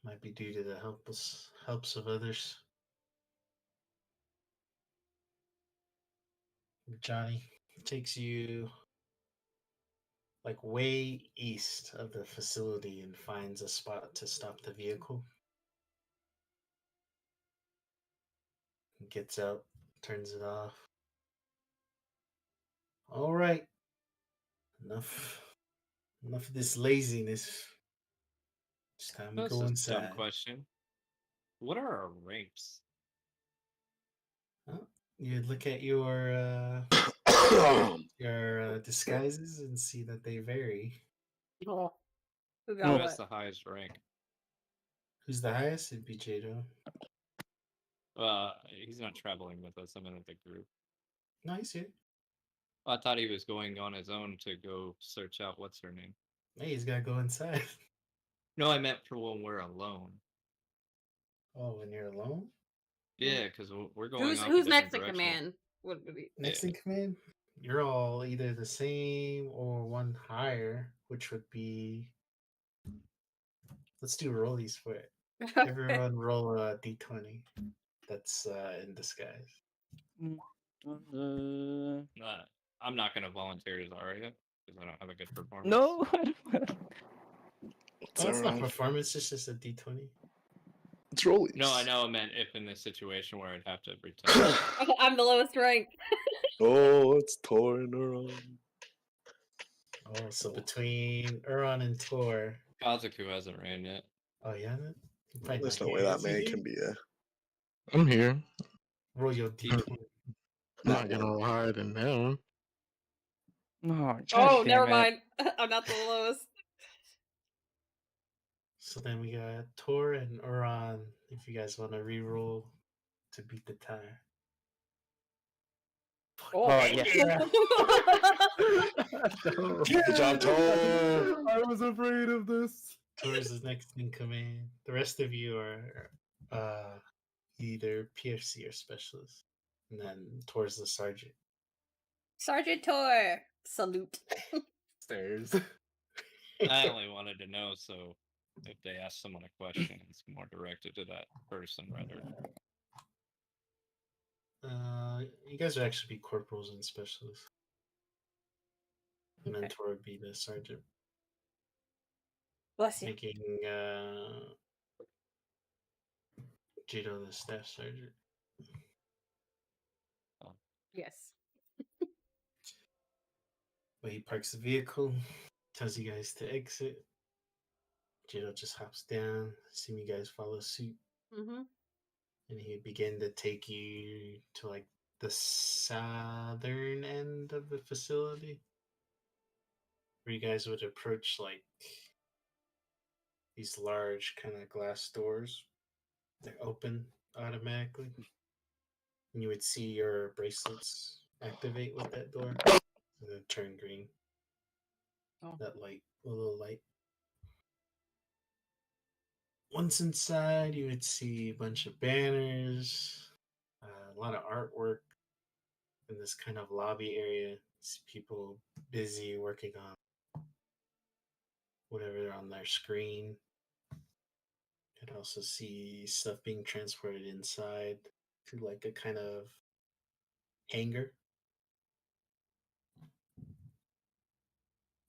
Might be due to the helps of others. Johnny takes you like way east of the facility and finds a spot to stop the vehicle. Gets out, turns it off. All right. Enough of this laziness. It's time to That's go a dumb inside. question. What are our ranks? Oh, you look at your disguises and see that they vary. Oh, who Who got has what? the highest rank? Who's the highest? It'd be Jado. He's not traveling with us. I'm in with the group. No, he's here. I thought he was going on his own to go search out what's her name. Hey, he's gotta go inside. No, I meant for when we're alone. Oh, when you're alone? Yeah, because we're going Who's off who's a next different in direction. command? What would be? Next Yeah. in command? You're all either the same or one higher, which would be. Let's do rollies for it. Okay. Everyone roll a d20. That's in disguise. I'm not going to volunteer as Arya because I don't have a good performance. No. It's Oh, it's not alright. performance, it's just a d20. It's rollies. No, I know. I meant if in this situation where I'd have to pretend. I'm the lowest rank. Oh, it's torn around. Oh, so between Uron and Tor. Kazuku hasn't ran yet. Oh, yeah? Probably There's not no way here. that Is he man here? can be a I'm here. Roll your d20. I'm not gonna roll higher than him. No. Oh, never mind. I'm not the lowest. So then we got Tor and Uron. If you guys want to re-roll to beat the tie. Oh, yeah. Good job, Tor. I was afraid of this. Tor's is next in command. The rest of you are either PFC or specialist. And then Tor's the sergeant. Sergeant Tor. Salute. Stairs. I only wanted to know, so if they ask someone a question, it's more directed to that person rather. You guys would actually be corporals and specialists. And then Okay. Tor would be the sergeant. Bless you. Making Jado the staff sergeant. Yes. But he parks the vehicle, tells you guys to exit. Jado just hops down, see you guys follow suit, Mm-hmm. and he begin to take you to like the southern end of the facility, where you guys would approach like these large kind of glass doors that open automatically. And you would see your bracelets activate with that door and then turn green. Oh. That light, a little light. Once inside, you would see a bunch of banners, a lot of artwork in this kind of lobby area. See people busy working on whatever on their screen. You could also see stuff being transported inside to like a kind of hangar.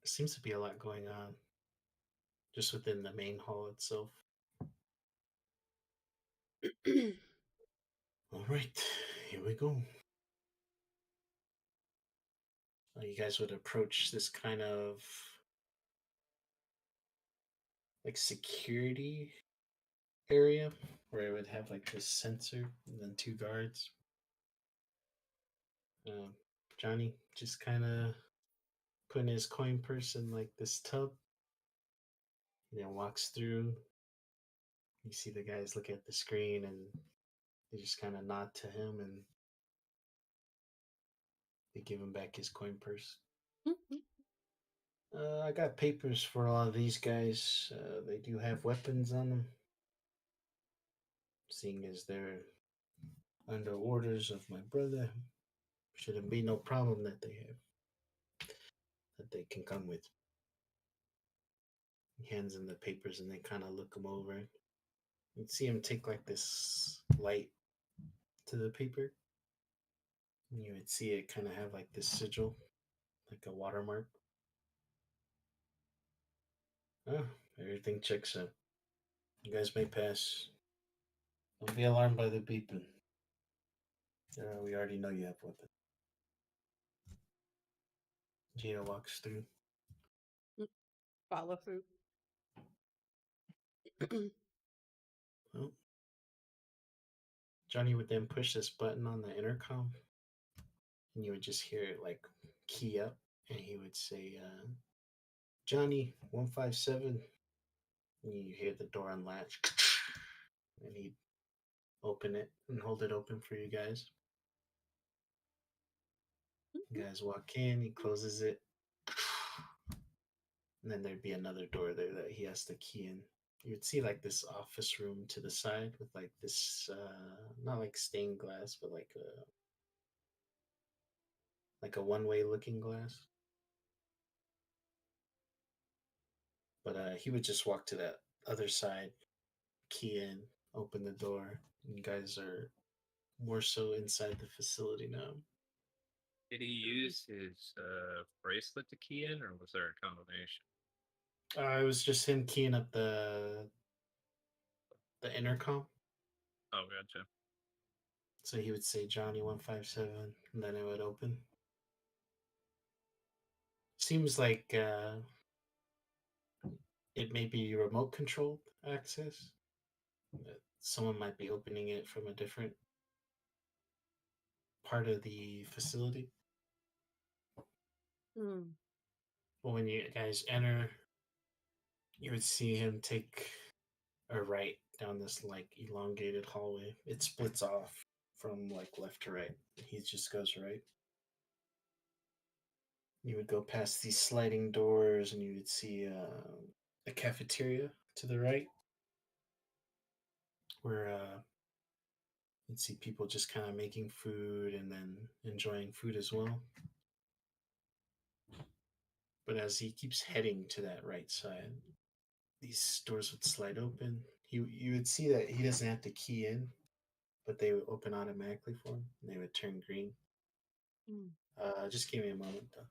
There seems to be a lot going on just within the main hall itself. All right, here we go. You guys would approach this kind of like security area where it would have like this sensor and then two guards. Johnny just kind of putting his coin purse in like this tub, and then walks through. You see the guys look at the screen and they just kind of nod to him and they give him back his coin purse. I got papers for a lot of these guys. They do have weapons on them. Seeing as they're under orders of my brother, shouldn't be no problem that they have. That they can come with. He hands them the papers and they kind of look them over. You see him take like this light to the paper. And you would see it kind of have like this sigil, like a watermark. Oh, everything checks out. You guys may pass. Don't be alarmed by the beeping. We already know you have weapons. Gina walks through. Follow through. Oh. Johnny would then push this button on the intercom, and you would just hear it like key up, and he would say, Johnny 157. And you hear the door unlatch, and he'd open it and hold it open for you guys. You guys walk in, he closes it, and then there'd be another door there that he has to key in. You would see like this office room to the side with like this, not like stained glass, but like a one-way looking glass. But he would just walk to that other side, key in, open the door. And you guys are more so inside the facility now. Did he use his bracelet to key in, or was there a combination? It was just him keying up the intercom. Oh, gotcha. So he would say Johnny 157, and then it would open. Seems like it may be remote controlled access. Someone might be opening it from a different part of the facility. But when you guys enter, you would see him take a right down this like elongated hallway. It splits off from like left to right. He just goes right. You would go past these sliding doors, and you would see a cafeteria to the right, where you'd see people just kind of making food and then enjoying food as well. But as he keeps heading to that right side, these doors would slide open. You would see that he doesn't have to key in, but they would open automatically for him, and they would turn green. Just give me a moment, though.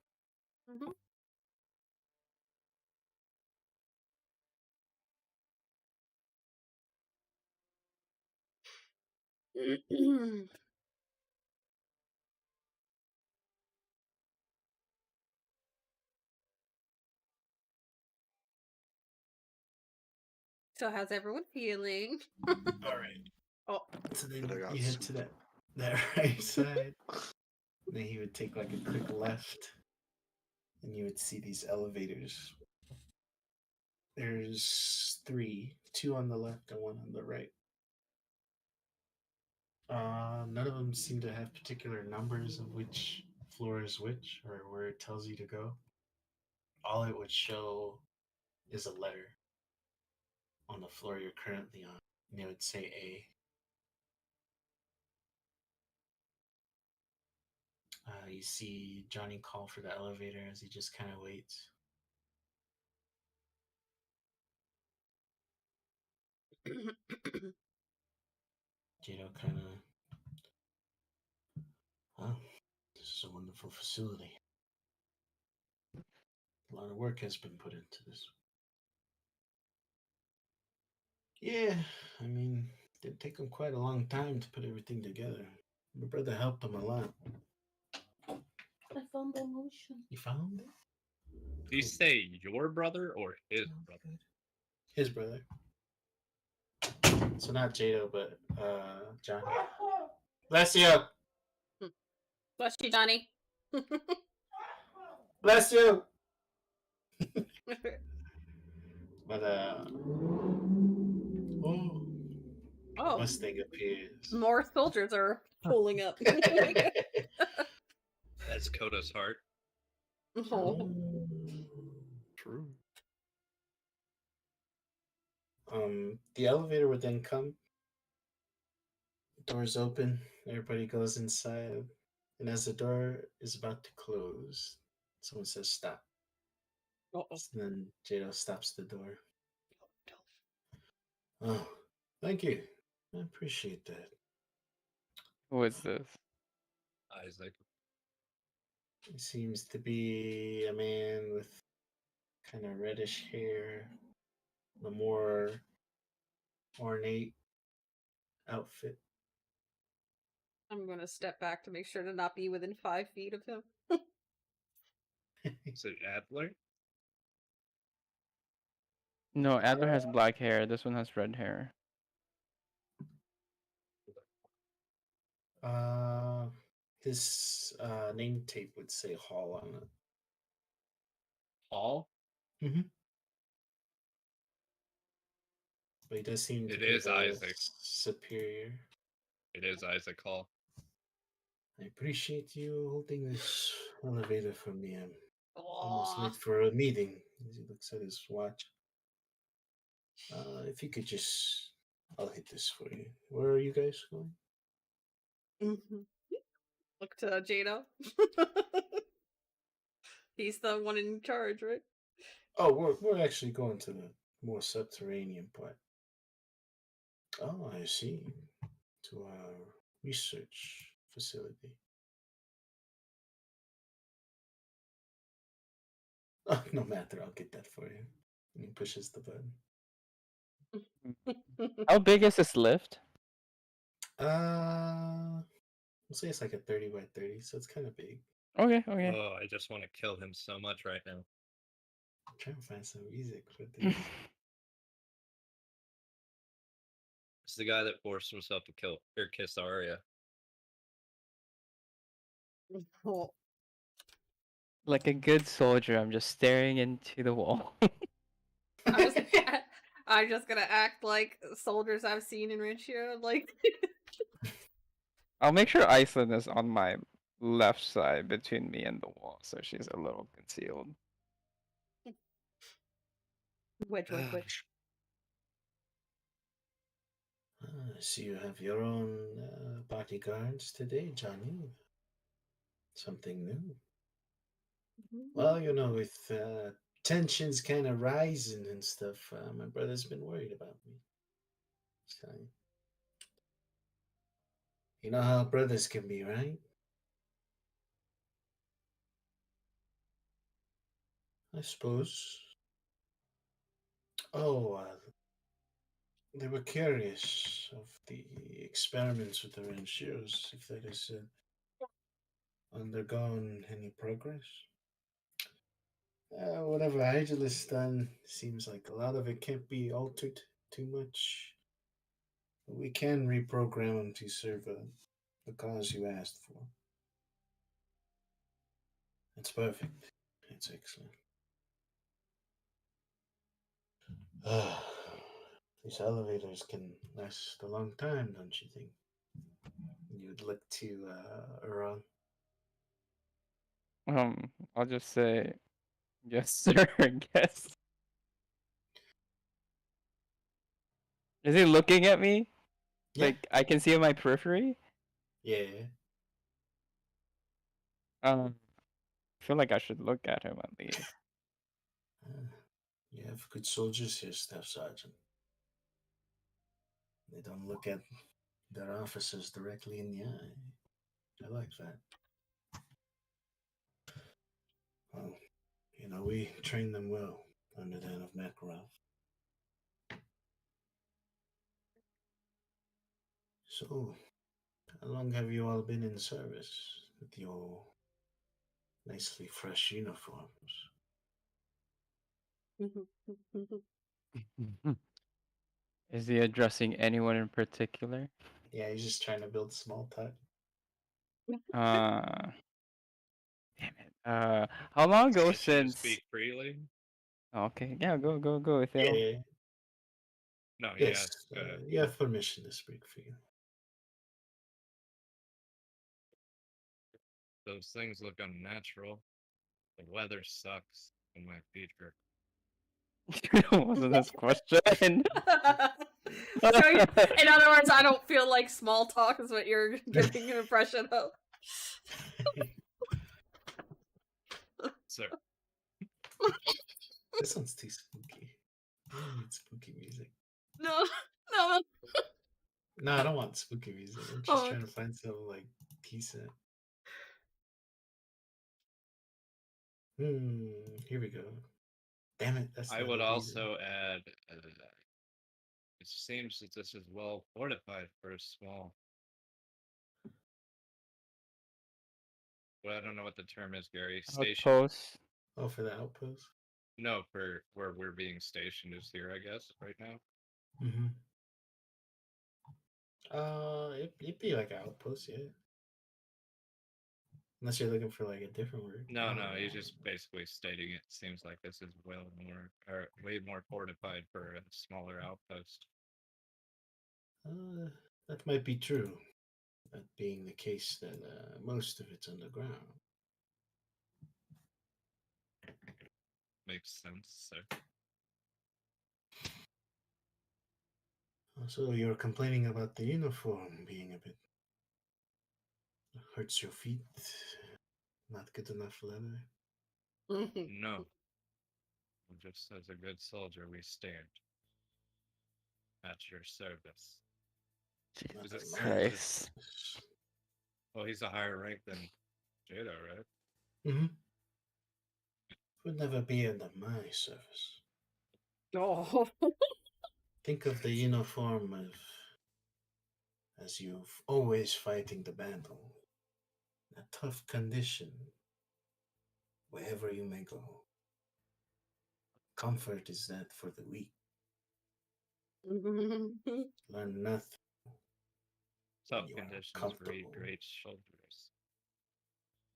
So how's everyone feeling? All right. Oh, So then I got you head to that right side. Then he would take like a quick left, and you would see these elevators. There's 3, 2 on the left and 1 on the right. None of them seem to have particular numbers of which floor is which or where it tells you to go. All it would show is a letter on the floor you're currently on, and it would say A. You see Johnny call for the elevator as he just kind of waits. Jado kind of, oh, this is a wonderful facility. A lot of work has been put into this. Yeah, I mean, it did take him quite a long time to put everything together. My brother helped him a lot. I found the motion. You found it? Did you say your brother or his brother? His brother. So not Jado, but Johnny. Bless you. Bless you, Johnny. Bless you. But Oh, Mustang appears. more soldiers are pulling up. That's Koda's heart. Oh. room. The elevator would then come. Doors open. Everybody goes inside, and as the door is about to close, someone says stop. Uh-oh. And then Jado stops the door. Oh, thank you. I appreciate that. Who is this? Isaac. He seems to be a man with kind of reddish hair, a more ornate outfit. I'm gonna step back to make sure to not be within 5 feet of him. Is it Adler? No, Adler has black hair. This one has red hair. His name tape would say Hall on it. Paul? Mm-hmm. But he does seem to It be is the Isaac. superior. It is Isaac Hall. I appreciate you holding this elevator for me. I'm almost Aw. late for a meeting. As he looks at his watch. If you could just, I'll hit this for you. Where are you guys going? Mhm. Look to Jado. He's the one in charge, right? Oh, we're actually going to the more subterranean part. Oh, I see. To our research facility. Oh, no matter, I'll get that for you. And he pushes the button. How big is this lift? We'll say it's like a 30 by 30, so it's kind of big. Okay, okay. Oh, I just want to kill him so much right now. I'm trying to find some music for this. It's the guy that forced himself to kill or kiss Arya. Oh. Like a good soldier, I'm just staring into the wall. I'm just gonna act like soldiers I've seen in Ranchero, like I'll make sure Iceland is on my left side between me and the wall, so she's a little concealed. wedge. I see you have your own bodyguards today, Johnny. Something new. Well, you know, with tensions kind of rising and stuff, my brother's been worried about me. So, you know how brothers can be, right? I suppose. Oh, they were curious of the experiments with the ranchers, if that is undergone any progress. Whatever Hygelus done, seems like a lot of it can't be altered too much. But we can reprogram them to serve the cause you asked for. It's perfect. It's excellent. These elevators can last a long time, don't you think? You'd look to Iran. I'll just say, yes, sir. I guess. Is he looking at me? Yeah. Like I can see in my periphery? Yeah. I feel like I should look at him at least. You have good soldiers here, Staff Sergeant. They don't look at their officers directly in the eye. I like that. Well, you know, we train them well under that of Makarov. So, how long have you all been in service with your nicely fresh uniforms? Is he addressing anyone in particular? Yeah, he's just trying to build small talk. Damn it. How long ago Permission to since? speak freely? Okay, yeah, go, Ethel. Yeah. No, Yes, yes. you have permission to speak for you. Those things look unnatural. The weather sucks in my future. Wasn't this question? So, in other words, I don't feel like small talk is what you're giving an impression of. Sir. This one's too spooky. I don't need spooky music. No. No, I don't want spooky music. I'm just trying to find something like decent. Here we go. Damn it, that's I not would a also add, it seems that this is well fortified for a small. Well, I don't know what the term is, Gary. Station. Outpost. Oh, for the outpost? No, for where we're being stationed is here, I guess, right now. Mm-hmm. It'd be like an outpost, yeah. Unless you're looking for like a different word. No, he's just basically stating it seems like this is well more, or way more fortified for a smaller outpost. That might be true. That being the case, that most of it's underground. Makes sense, sir. So you're complaining about the uniform being a bit hurts your feet. Not good enough leather. No. Just as a good soldier, we stand at your service. Jesus Not Christ. Well, he's a higher rank than Jada, right? Mm-hmm. Would never be under my service. Oh. Think of the uniform as you've always fighting the battle. A tough condition, wherever you may go. Comfort is that for the weak. Learn nothing. Tough You are conditions breed comfortable. great shoulders.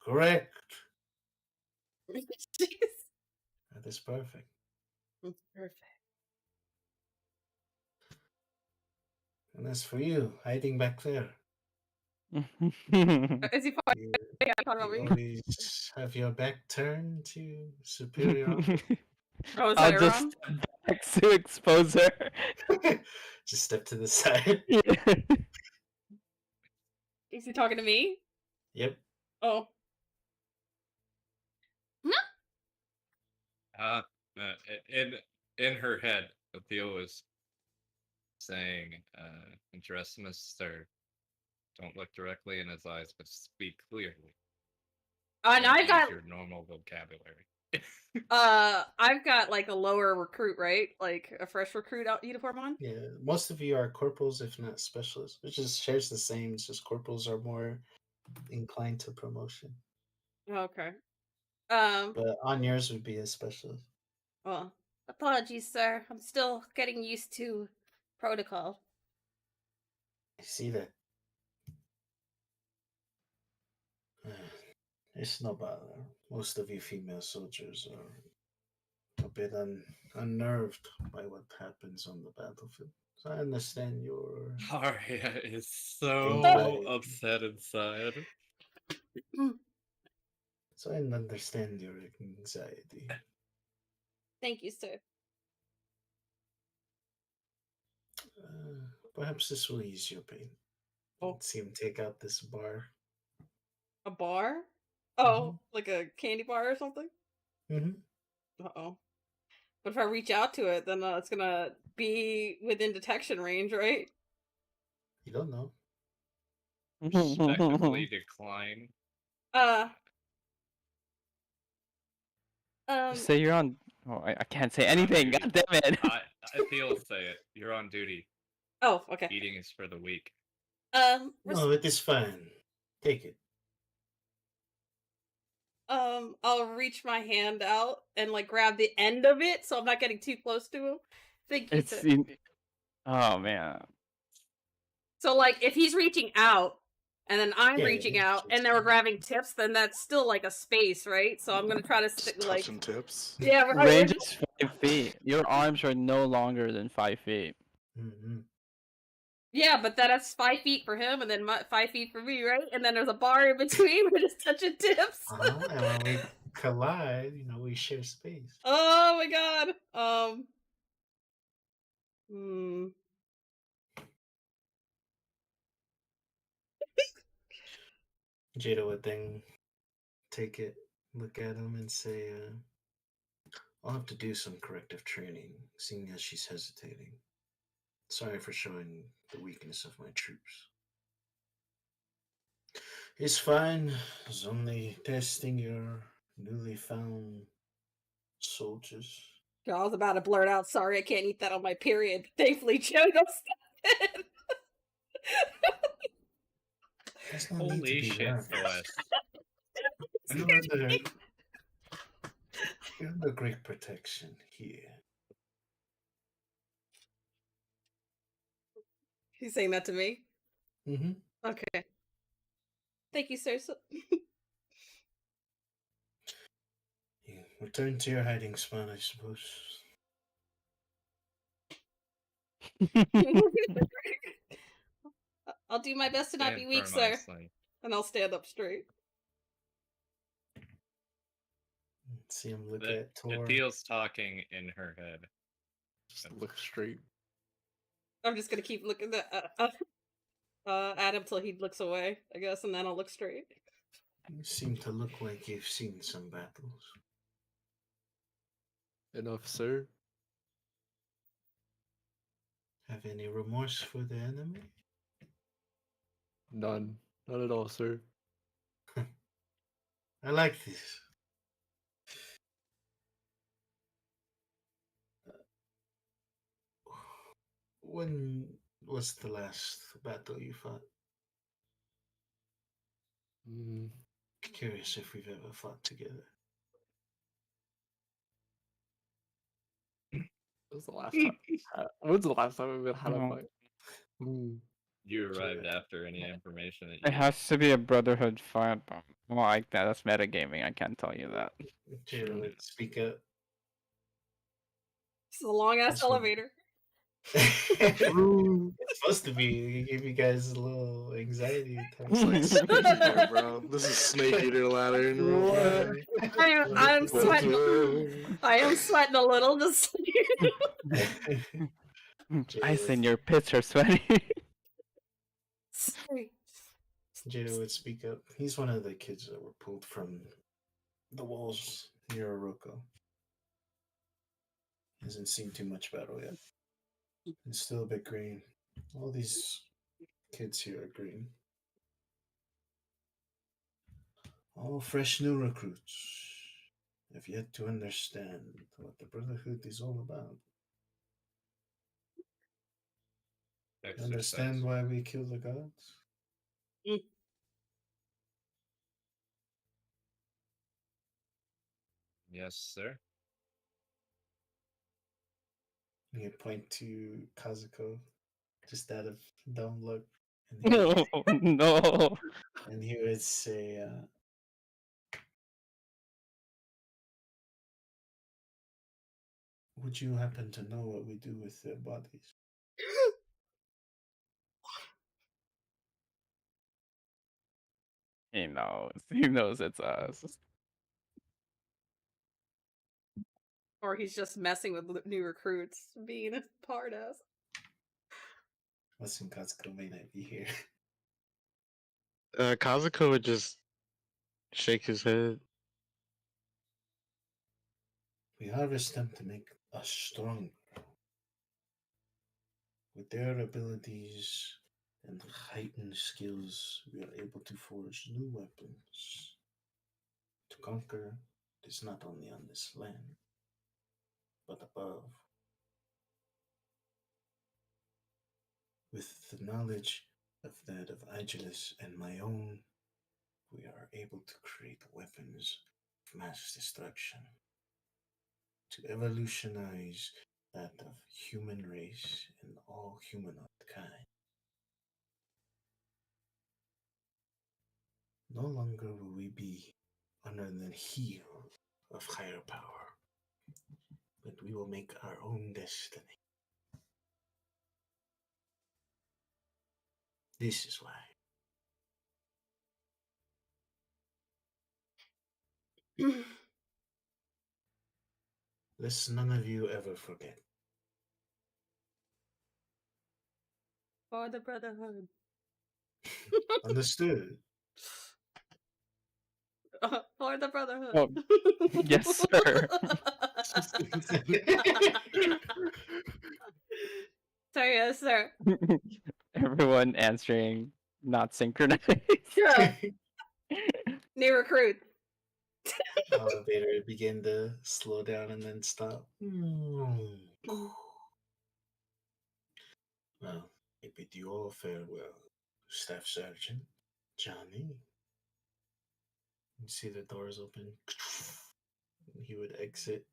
Correct. Jeez. That is perfect. Perfect. And as for you, hiding back there, Is he you, talking about you me? always have your back turned to superior officer. Oh, is I'll that just Aaron? step back to expose her. Just step to the side. Yeah. Is he talking to me? Yep. Oh. In her head, Athea was saying, address Mr. Don't look directly in his eyes, but speak clearly. And Don't I use got your normal vocabulary. I've got like a lower recruit, right? Like a fresh recruit out uniform on. Yeah, most of you are corporals, if not specialists, which just shares the same. It's just corporals are more inclined to promotion. Okay. But on yours would be a specialist. Well, apologies, sir. I'm still getting used to protocol. I see that. It's no bother. Most of you female soldiers are a bit unnerved by what happens on the battlefield. So I understand your Arya is so anxiety. upset inside. So I understand your anxiety. Thank you, sir. Perhaps this will ease your pain. Oh. See him take out this bar. A bar? Oh, like a candy bar or something? Mm-hmm. Uh-oh. But if I reach out to it, then it's gonna be within detection range, right? You don't know. Respectively decline. Say you're on. Oh, I can't say anything. God damn it. I feel say it. You're on duty. Oh, okay. Eating is for the weak. No, it is fine. Take it. I'll reach my hand out and like grab the end of it, so I'm not getting too close to him. Thank you, sir. Oh man. So like, if he's reaching out, and then I'm Yeah, reaching yeah, out, and then we're grabbing tips, then that's still like a space, right? So I'm gonna try to stick like Touching tips. yeah, Range is 5 feet. Your arms are no longer than 5 feet. Mm-hmm. Yeah, but that's 5 feet for him, and then 5 feet for me, right? And then there's a bar in between. We're just touching tips. And when we collide, we share space. Oh my god. Hmm. Jada would then take it, look at him, and say, I'll have to do some corrective training, seeing as she's hesitating. Sorry for showing the weakness of my troops. It's fine. It's only testing your newly found soldiers. I was about to blurt out, sorry, I can't eat that on my period. Thankfully, Joe don't stop it. There's no need to Holy be shit, nervous. Celeste. You're under great protection here. He's saying that to me? Mm-hmm. Okay. Thank you, sir. You return to your hiding spot, I suppose. I'll do my best to not be Stand weak, firm, sir. Iceland. And I'll stand up straight. See him look at Tor. Adil's talking in her head. Just look straight. I'm just gonna keep looking at him till he looks away, I guess, and then I'll look straight. You seem to look like you've seen some battles. Enough, sir. Have any remorse for the enemy? None. None at all, sir. I like this. When was the last battle you fought? Mm, Curious if we've ever fought together. when's the last time? When's the last time we've had a No. fight? Mm. You arrived after any information that It you has to be a brotherhood fight. But I don't like that. That's metagaming. I can't tell you that. Jada would speak up. It's a long ass This one. elevator. It's supposed to be. Give you guys a little anxiety. It's like Snake Eater, bro. This is Snake Eater ladder in real life. I'm sweating. I am sweating a little. Just Ice in your pits are sweaty. sorry. Jada would speak up. He's one of the kids that were pulled from the walls near Oroko. Hasn't seen too much battle yet. He's still a bit green. All these kids here are green. All fresh new recruits have yet to understand what the Brotherhood is all about. Understand why we kill the gods? Yes, sir. You point to Kazuko, just out of dumb look. No, no. And he would say, would you happen to know what we do with their bodies? He knows. He knows it's us. Or he's just messing with new recruits, being a part of. Listen, Kazuko may not be here. Kazuko would just shake his head. We harvest them to make us stronger. With their abilities and heightened skills, we are able to forge new weapons. To conquer is not only on this land, but above. With the knowledge of that of Aegis and my own, we are able to create weapons of mass destruction. To evolutionize that of human race and all humanoid kind. No longer will we be under the heel of higher power, but we will make our own destiny. This is why. Lest none of you ever forget. For the Brotherhood. Understood. For the Brotherhood. Oh, yes, sir. Sorry, yes, sir. Everyone answering not synchronized. Yeah. New recruit. Elevator begin to slow down and then stop. Well, I bid you all farewell, Staff Sergeant Johnny. You see the doors open. He would exit.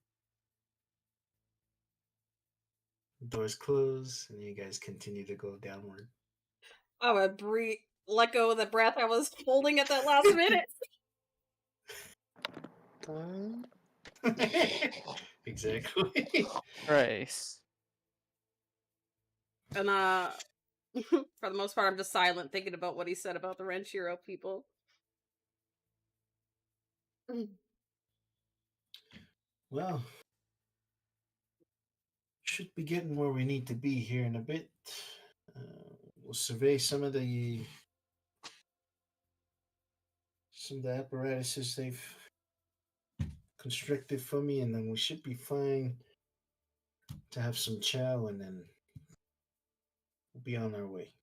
Doors close, and you guys continue to go downward. I would let go of the breath I was holding at that last minute. Exactly. Christ. And for the most part, I'm just silent, thinking about what he said about the Renshiro people. Well, should be getting where we need to be here in a bit. We'll survey some of the apparatuses they've constructed for me, and then we should be fine to have some chow, and then we'll be on our way.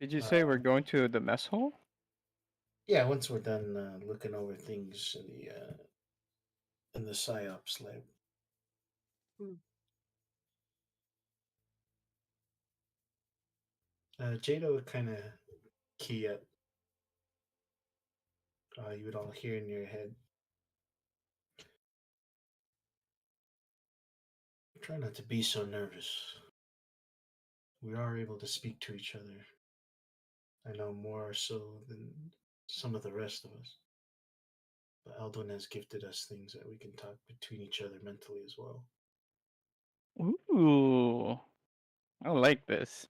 Did you say we're going to the mess hall? Yeah, once we're done looking over things in the PsyOps lab. Jado would kind of key up. You would all hear in your head. Try not to be so nervous. We are able to speak to each other. I know more so than some of the rest of us. But Aldwin has gifted us things that we can talk between each other mentally as well. Ooh. I like this.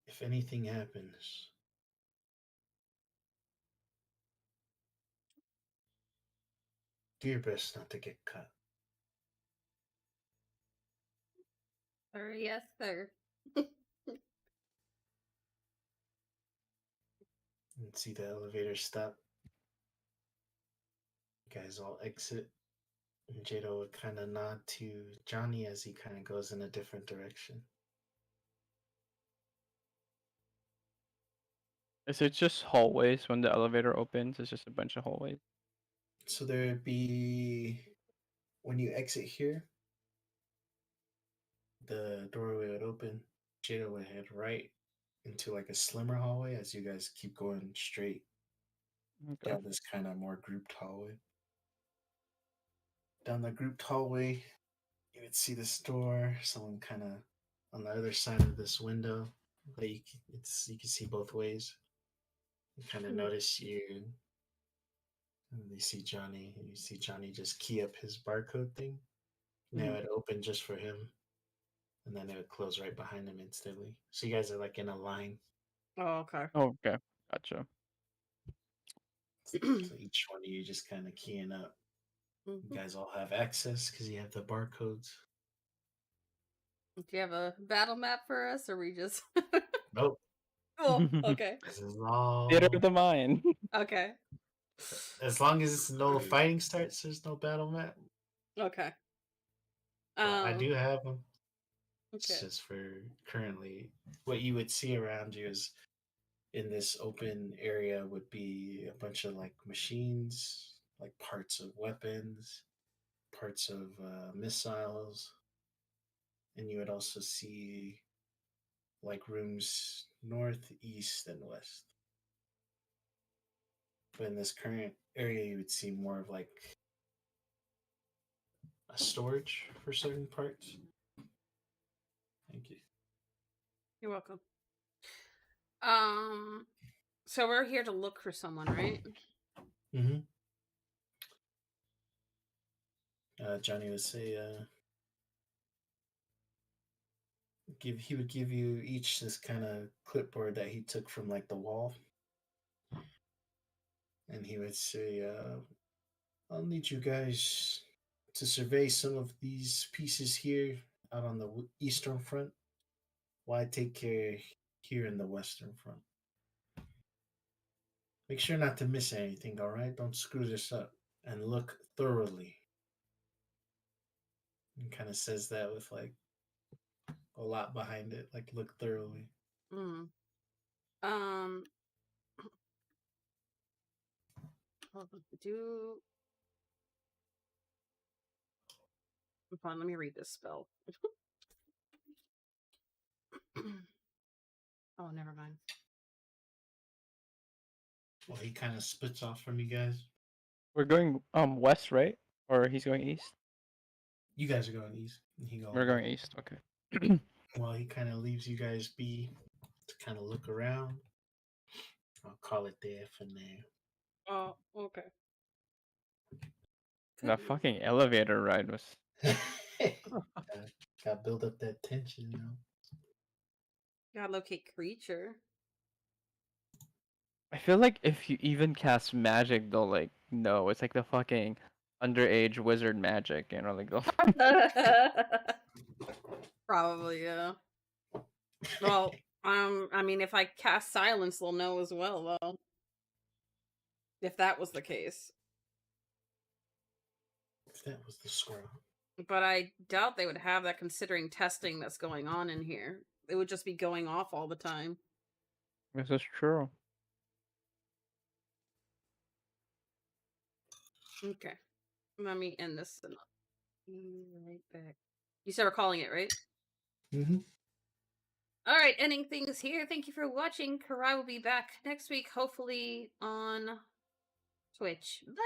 If anything happens, do your best not to get cut. Yes, sir. And see the elevator stop. You guys all exit. And Jado would kind of nod to Johnny as he kind of goes in a different direction. Is it just hallways when the elevator opens? It's just a bunch of hallways. So there'd be, when you exit here, the doorway would open. Jado would head right into like a slimmer hallway as you guys keep going straight down this kind of more grouped hallway. Down the grouped hallway, you would see this door. Someone kind of on the other side of this window. That you can see both ways. You kind of notice you. And you see Johnny. And you see Johnny just key up his barcode thing. And it would open just for him. And then it would close right behind him instantly. So you guys are like in a line. Oh, okay. Okay. Gotcha. So each one of you just kind of keying up. You guys all have access because you have the barcodes. Do you have a battle map for us, or we just? Nope. Oh, okay. This is all. Theater of the mind. Okay. As long as no fighting starts, there's no battle map. Okay. I do have them. Okay. It's just for currently what you would see around you is in this open area would be a bunch of like machines, like parts of weapons, parts of missiles, and you would also see like rooms north, east, and west. But in this current area, you would see more of like a storage for certain parts. Thank you. You're welcome. So we're here to look for someone, right? Mm-hmm. Johnny would say, he would give you each this kind of clipboard that he took from like the wall, and he would say, "I'll need you guys to survey some of these pieces here out on the eastern front, while I take care here in the western front. Make sure not to miss anything, all right? Don't screw this up, and look thoroughly." And kind of says that with like a lot behind it, like look thoroughly. Mm. Um. Do. Hold on, let me read this spell. Oh, never mind. Well, he kind of splits off from you guys. We're going west, right? Or he's going east? You guys are going east, and he goes. We're going east. Okay. Well, he kind of leaves you guys be to kind of look around. I'll call it there for now. Oh, okay. That fucking elevator ride was. Gotta build up that tension, you know. Gotta locate creature. I feel like if you even cast magic, they'll like no. It's like the fucking underage wizard magic, you know, like Probably, yeah. Well, I mean, if I cast silence, they'll know as well, though. If that was the case. If that was the squirrel. But I doubt they would have that considering testing that's going on in here. It would just be going off all the time. This is true. Okay. Let me end this and be right back. You said we're calling it, right? Mm-hmm. Alright, ending things here. Thank you for watching. Kurai will be back next week, hopefully on Twitch. Bye!